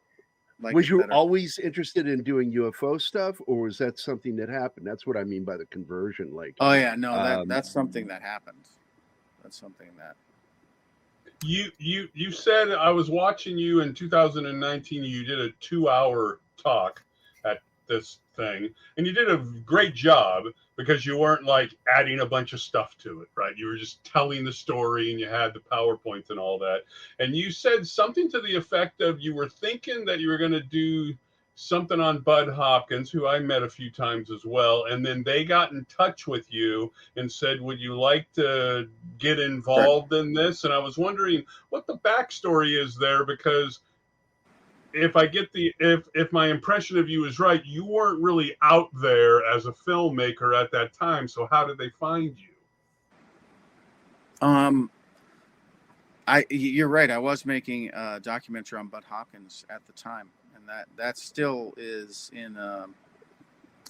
was you always interested in doing UFO stuff, or was that something that happened? That's what I mean by the conversion. Like, oh yeah, no, that's something that happened. That's something that you said, I was watching you in 2019. You did a 2-hour talk at this thing, and you did a great job, because you weren't like adding a bunch of stuff to it, right? You were just telling the story, and you had the PowerPoints and all that. And you said something to the effect of, you were thinking that you were going to do something on Bud Hopkins, who I met a few times as well. And then they got in touch with you and said, would you like to get involved in this? And I was wondering what the backstory is there, because if my impression of you is right, you weren't really out there as a filmmaker at that time. So how did they find you? You're right. I was making a documentary on Bud Hopkins at the time, and that still is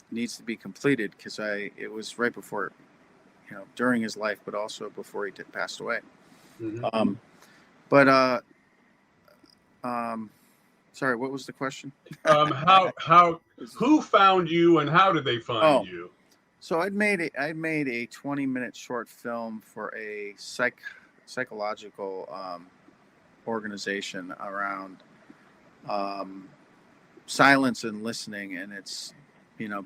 needs to be completed, because it was right before, during his life, but also before he passed away. Mm-hmm. Sorry, what was the question? Who found you, and how did they find you? So I made a 20-minute short film for a psychological organization around silence and listening, and it's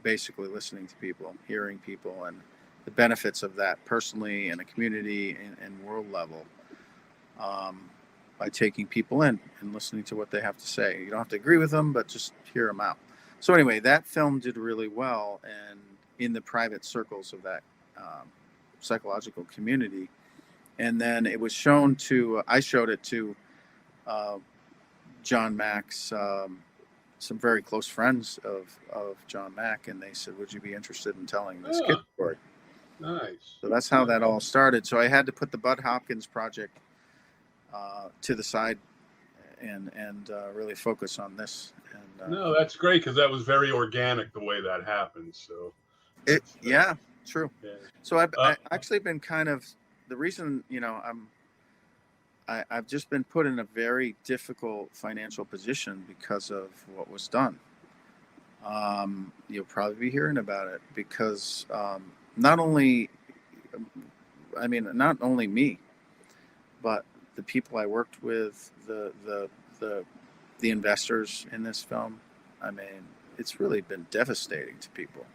basically listening to people, hearing people, and the benefits of that personally in a community and world level. By taking people in and listening to what they have to say. You don't have to agree with them, but just hear them out. So anyway, that film did really well, and in the private circles of that psychological community. And then it was shown to, I showed it to John Mack's, some very close friends of John Mack, and they said, would you be interested in telling this kid story? Nice. So that's how that all started. So I had to put the Bud Hopkins project to the side and really focus on this. And No, that's great because that was very organic the way that happened. So, yeah, true. yeah. So I've actually been kind of the reason, I've just been put in a very difficult financial position because of what was done. You'll probably be hearing about it because not only me, but the people I worked with, the investors in this film. I mean, it's really been devastating to people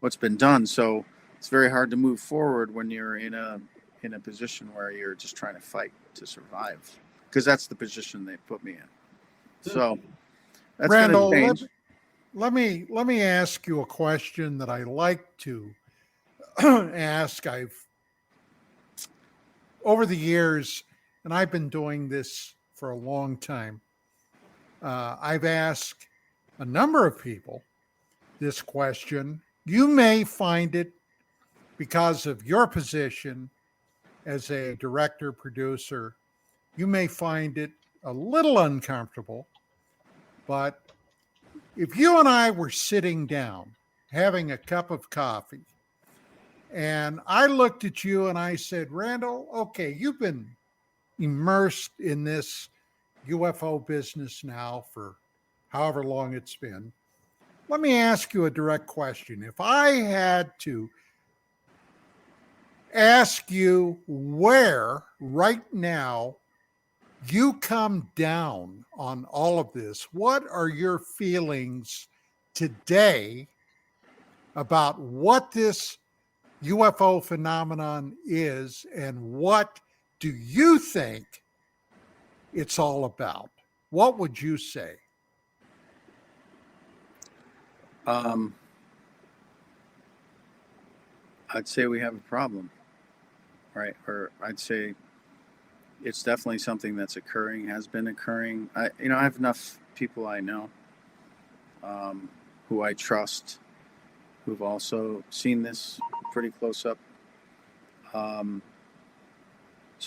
what's been done. So it's very hard to move forward when you're in a position where you're just trying to fight to survive, because that's the position they put me in. So that's Randall, going to change. let me ask you a question that I like to ask. I've over the years, and I've been doing this for a long time. I've asked a number of people this question. You may find it, because of your position as a director, producer, you may find it a little uncomfortable. But if you and I were sitting down having a cup of coffee, and I looked at you and I said, Randall, okay, you've been immersed in this UFO business now for however long it's been. Let me ask you a direct question. If I had to ask you where right now you come down on all of this, what are your feelings today about what this UFO phenomenon is, and what do you think it's all about? What would you say? I'd say we have a problem, right? Or I'd say it's definitely something that's occurring, has been occurring. I have enough people I know who I trust, who've also seen this pretty close up. So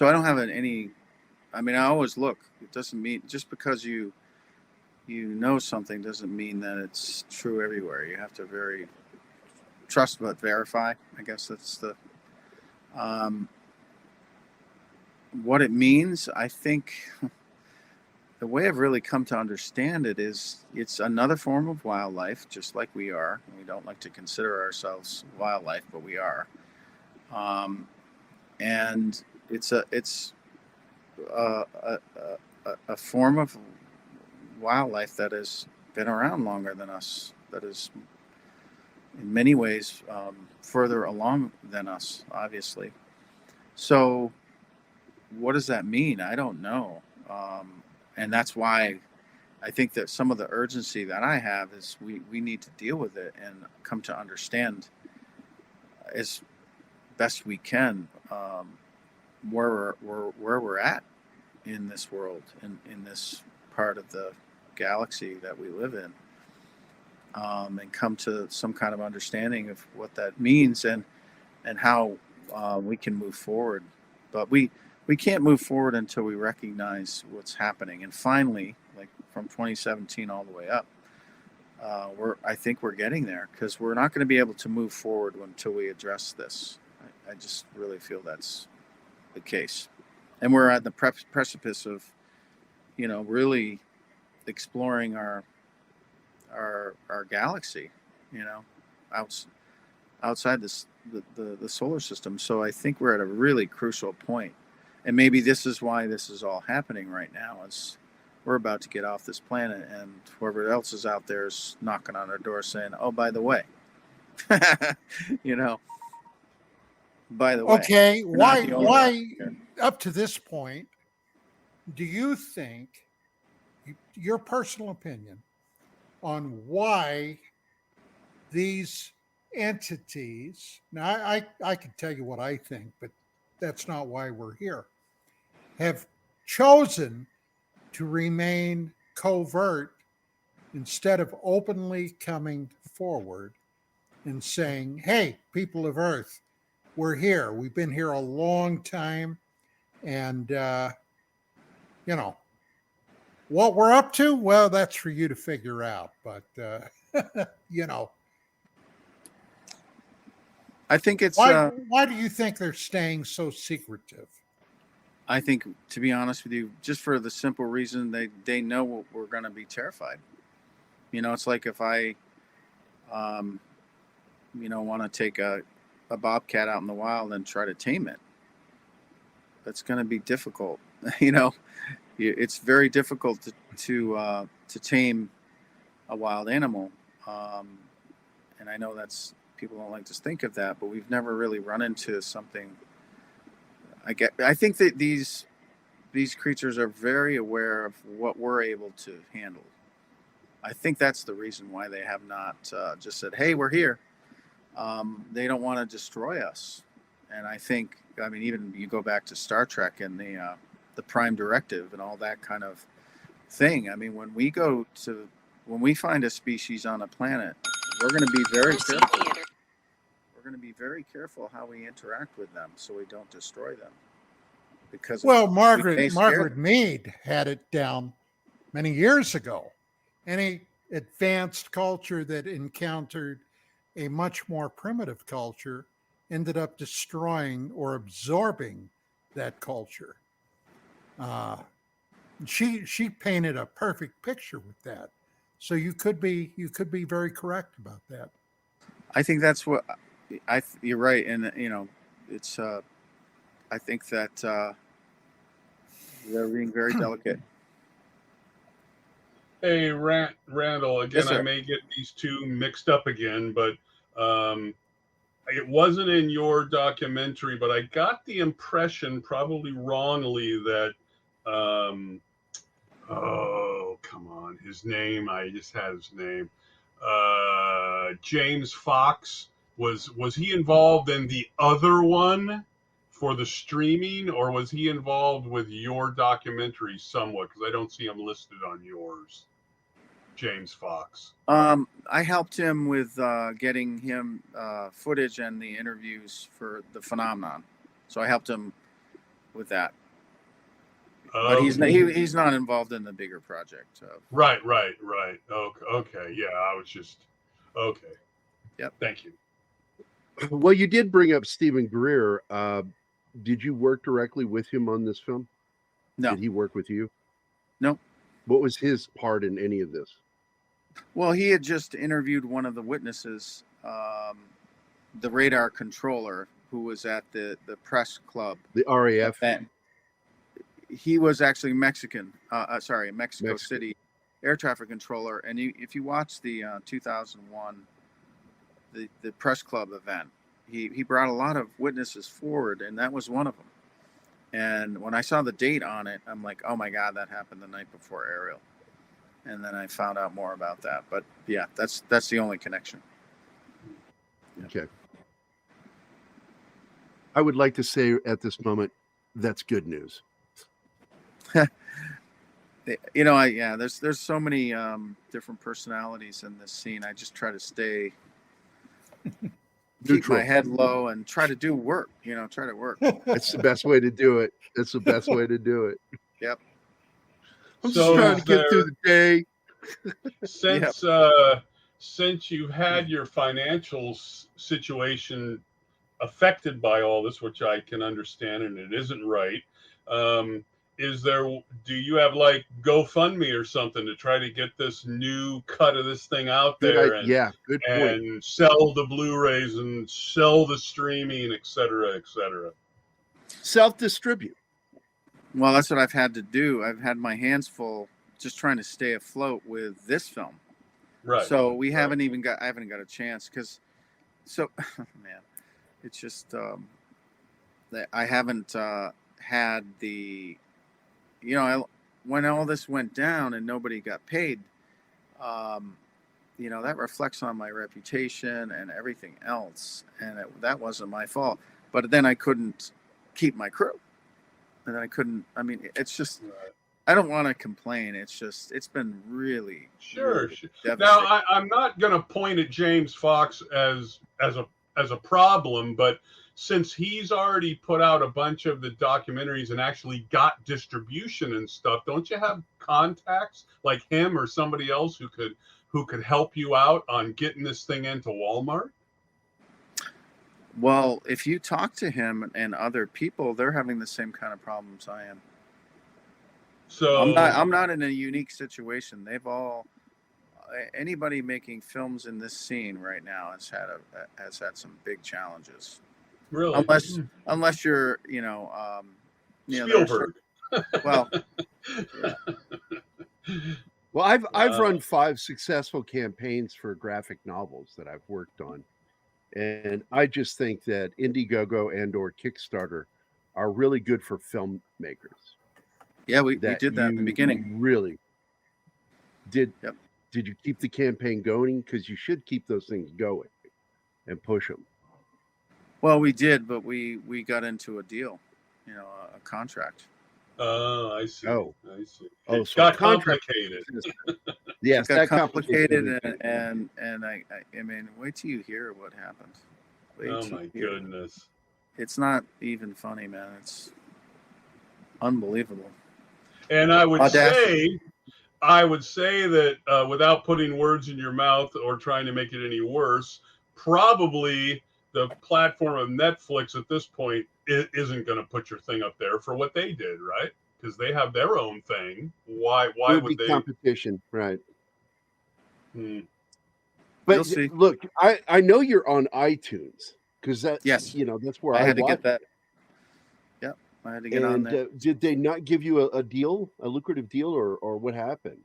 I don't have any. I mean, I always look. It doesn't mean just because you know something doesn't mean that it's true everywhere. You have to very trust but verify. I guess that's the what it means. I think the way I've really come to understand it is it's another form of wildlife, just like we are. We don't like to consider ourselves wildlife, but we are. And it's a form of wildlife that has been around longer than us, that is in many ways further along than us, obviously. So what does that mean? I don't know. And that's why I think that some of the urgency that I have is we need to deal with it and come to understand as best we can where we're at in this world, in this part of the galaxy that we live in, and come to some kind of understanding of what that means and how we can move forward. But we can't move forward until we recognize what's happening. And finally, like from 2017 all the way up, I think we're getting there, because we're not going to be able to move forward until we address this. I just really feel that's the case. And we're at the precipice of, really exploring our galaxy, outside the solar system. So I think we're at a really crucial point. And maybe this is why this is all happening right now. Is we're about to get off this planet, and whoever else is out there is knocking on our door saying, "Oh, by the way," By the way, okay, why up to this point do you think, your personal opinion on why these entities, now I can tell you what I think, but that's not why we're here, have chosen to remain covert instead of openly coming forward and saying, hey, people of Earth, we're here. We've been here a long time. And, What we're up to, well, that's for you to figure out. But you know, I think it's. why do you think they're staying so secretive? I think, to be honest with you, just for the simple reason they know we're going to be terrified. You know, it's like if I, want to take a bobcat out in the wild and try to tame it. That's going to be difficult. It's very difficult to tame a wild animal, and I know that's people don't like to think of that, but we've never really run into something. I think that these creatures are very aware of what we're able to handle. I think that's the reason why they have not just said, "Hey, we're here." They don't want to destroy us, and even you go back to Star Trek and the Prime Directive and all that kind of thing. I mean, when we find a species on a planet, we're going to be very careful. We're going to be very careful how we interact with them, so we don't destroy them. Because Margaret Mead had it down many years ago. Any advanced culture that encountered a much more primitive culture ended up destroying or absorbing that culture. She painted a perfect picture with that. So you could be very correct about that. I think that's what you're right, and it's. I think that they're being very delicate. Hey, Randall, again, Yes, sir. I may get these two mixed up again, but it wasn't in your documentary, but I got the impression, probably wrongly, that, oh, come on, his name, I just had his name, James Fox, was he involved in the other one for the streaming, or was he involved with your documentary somewhat? Because I don't see him listed on yours. James Fox. I helped him with getting him footage and the interviews for the Phenomenon, so I helped him with that. But he's not involved in the bigger project. Right. Okay. Yeah, I was just okay. Yep. Thank you. Well, you did bring up Stephen Greer. Did you work directly with him on this film? No. Did he work with you? No. What was his part in any of this? Well, he had just interviewed one of the witnesses, the radar controller, who was at the press club. The RAF. Event. He was actually Mexico City air traffic controller. And if you watch the 2001, the press club event, he brought a lot of witnesses forward, and that was one of them. And when I saw the date on it, I'm like, oh my God, that happened the night before Ariel. And then I found out more about that. But yeah, that's the only connection. Okay. I would like to say at this moment, that's good news. There's so many different personalities in this scene. I just try to keep Neutral. my head low and try to do work. Try to work. It's the best way to do it. It's the best way to do it. Yep. I'm just trying to get through the day. Since you've had your financial situation affected by all this, which I can understand, and it isn't right, do you have like GoFundMe or something to try to get this new cut of this thing out there? Good point. And sell the Blu-rays and sell the streaming, et cetera, et cetera. Self-distribute. Well, that's what I've had to do. I've had my hands full just trying to stay afloat with this film. Right. So I haven't got a chance man, it's just I haven't had the, when all this went down and nobody got paid, that reflects on my reputation and everything else. And that wasn't my fault. But then I couldn't keep my crew. And it's just, I don't want to complain. It's been really sure. Really now, I'm not going to point at James Fox as a as a problem, but since he's already put out a bunch of the documentaries and actually got distribution and stuff, don't you have contacts like him or somebody else who could help you out on getting this thing into Walmart? Well, if you talk to him and other people, they're having the same kind of problems I am. So I'm not in a unique situation. They've all, anybody making films in this scene right now has had some big challenges. really, Unless you're, Spielberg. Well, Well, I've run 5 successful campaigns for graphic novels that I've worked on, and I just think that Indiegogo and/or Kickstarter are really good for filmmakers. yeah, we did that in the beginning. Really did. Yep. Did you keep the campaign going? Because you should keep those things going and push them. Well, we did, but we got into a deal, a contract. Oh, I see. Oh. I see. Oh, It so got contract- complicated. Yes, It got that complicated, and I mean, wait till you hear what happened. Wait Oh till my you hear. goodness. It's not even funny, man. It's unbelievable. And I would Audacity. say that without putting words in your mouth or trying to make it any worse, probably the platform of Netflix at this point isn't going to put your thing up there for what they did, right? Because they have their own thing. Why would would be they? competition, right? Hmm. But You'll see. look, I know you're on iTunes because that's Yes. that's where I had to watch get that. Yep, I had to get on And there. did they not give you a deal, a lucrative deal, or what happened?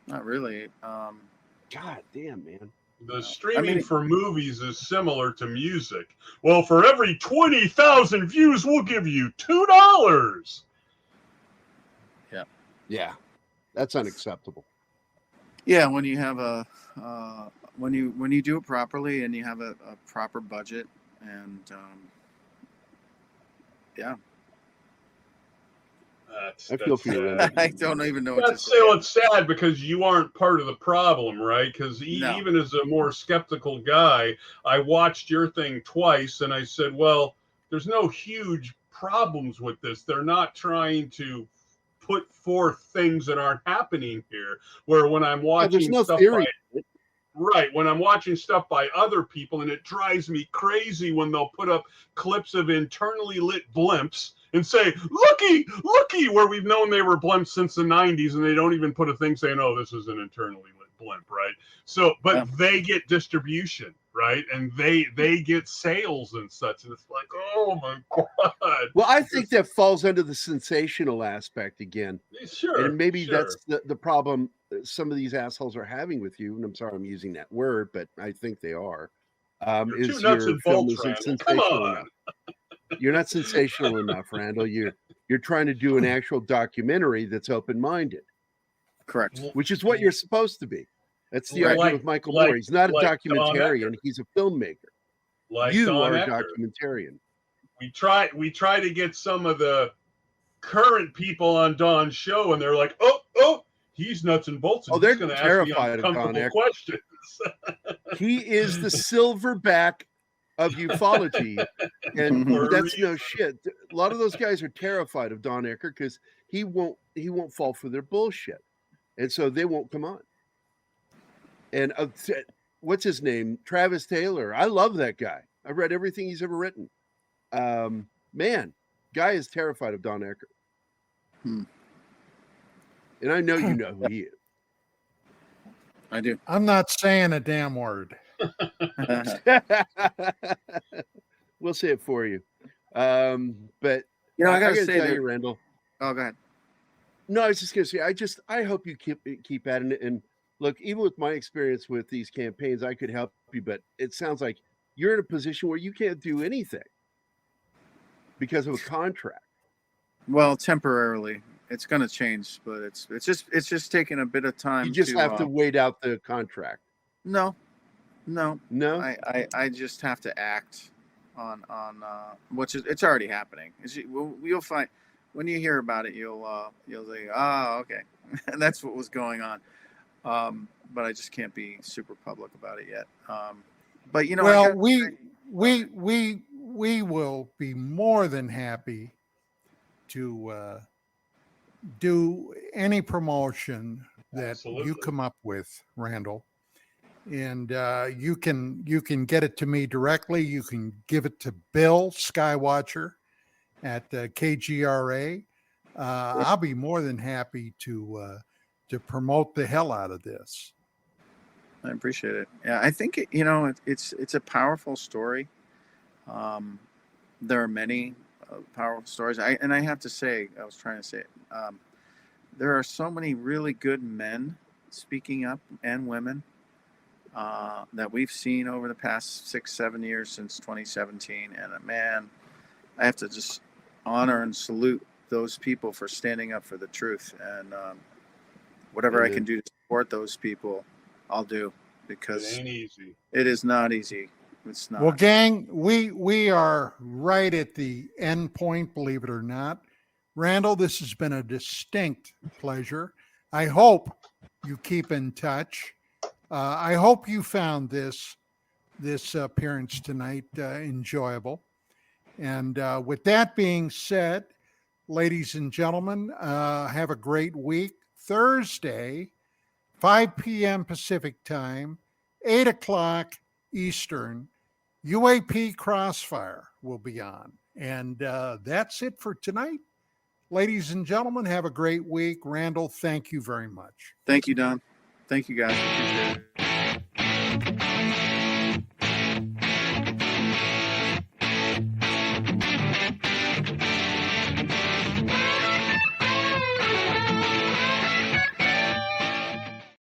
Not really. God damn, man. The streaming mean- for movies is similar to music. Well, for every 20,000 views, we'll give you $2. Yeah, that's unacceptable. Yeah, when you have when you do it properly and you have a proper budget and yeah. I feel for you, Randy. I don't even know what to That's say. so it's sad because you aren't part of the problem, right? Because No. even as a more skeptical guy, I watched your thing twice and I said, well, there's no huge problems with this. They're not trying to put forth things that aren't happening here. Where when I'm Yeah, watching there's no stuff theory. when I'm watching stuff by other people, and it drives me crazy when they'll put up clips of internally lit blimps and say, looky, where we've known they were blimps since the 90s, and they don't even put a thing saying, oh, this is an internally lit blimp, right? So, but Yeah. they get distribution, right? And they get sales and such, and it's like, oh my God. Well, I think that falls under the sensational aspect again. Sure. And maybe sure. that's the problem some of these assholes are having with you. And I'm sorry I'm using that word, but I think they are. You're Is too nuts your and film bolts, isn't Randall. Come sensational on. enough. You're not sensational enough, Randall. You're trying to do an actual documentary that's open-minded, Correct. which is what you're supposed to be. That's the Like- argument with Michael like- Moore. He's not a like Don documentarian. Ecker. He's a filmmaker. Like You Don are a Ecker. documentarian. We try to get some of the current people on Don's show, and they're like, oh, he's nuts and bolts. And Oh, they're he's going to ask me terrified of Don uncomfortable Ecker. questions. He is the silverback of ufology, and For a that's no reason. shit. A lot of those guys are terrified of Don Ecker because he won't fall for their bullshit, and so they won't come on. And what's his name? Travis Taylor. I love that guy. I read everything he's ever written. Man, guy is terrified of Don Ecker. And I know you know who he is. I do. I'm not saying a damn word. We'll say it for you. But I gotta gotta say tell that. you, Randall. Oh, go ahead. No, I was just gonna say, I hope you keep at it. And look, even with my experience with these campaigns, I could help you, but it sounds like you're in a position where you can't do anything because of a contract. Well, temporarily, it's going to change, but it's just taking a bit of time. You just have to wait out the contract. No. No, I just have to act on which is it's already happening. You'll find when you hear about it, you'll say, oh, okay, and that's what was going on. But I just can't be super public about it yet. But Well, we will be more than happy to do any promotion that Absolutely. you come up with, Randall. And you can get it to me directly. You can give it to Bill Skywatcher at KGRA. I'll be more than happy to promote the hell out of this. I appreciate it. Yeah, I think it's a powerful story. There are many powerful stories. I have to say, I was trying to say it. There are so many really good men speaking up, and women, that we've seen over the past 6-7 years since 2017. And man, I have to just honor and salute those people for standing up for the truth. And whatever I can do to support those people, I'll do, because It ain't easy. it is not easy. It's not. Well, gang, we are right at the end point, believe it or not. Randall, this has been a distinct pleasure. I hope you keep in touch. I hope you found this appearance tonight enjoyable. And with that being said, ladies and gentlemen, have a great week. Thursday, 5 p.m. Pacific time, 8 o'clock Eastern, UAP Crossfire will be on. And that's it for tonight. Ladies and gentlemen, have a great week. Randall, thank you very much. Thank you, Don. Thank you, guys. Appreciate it.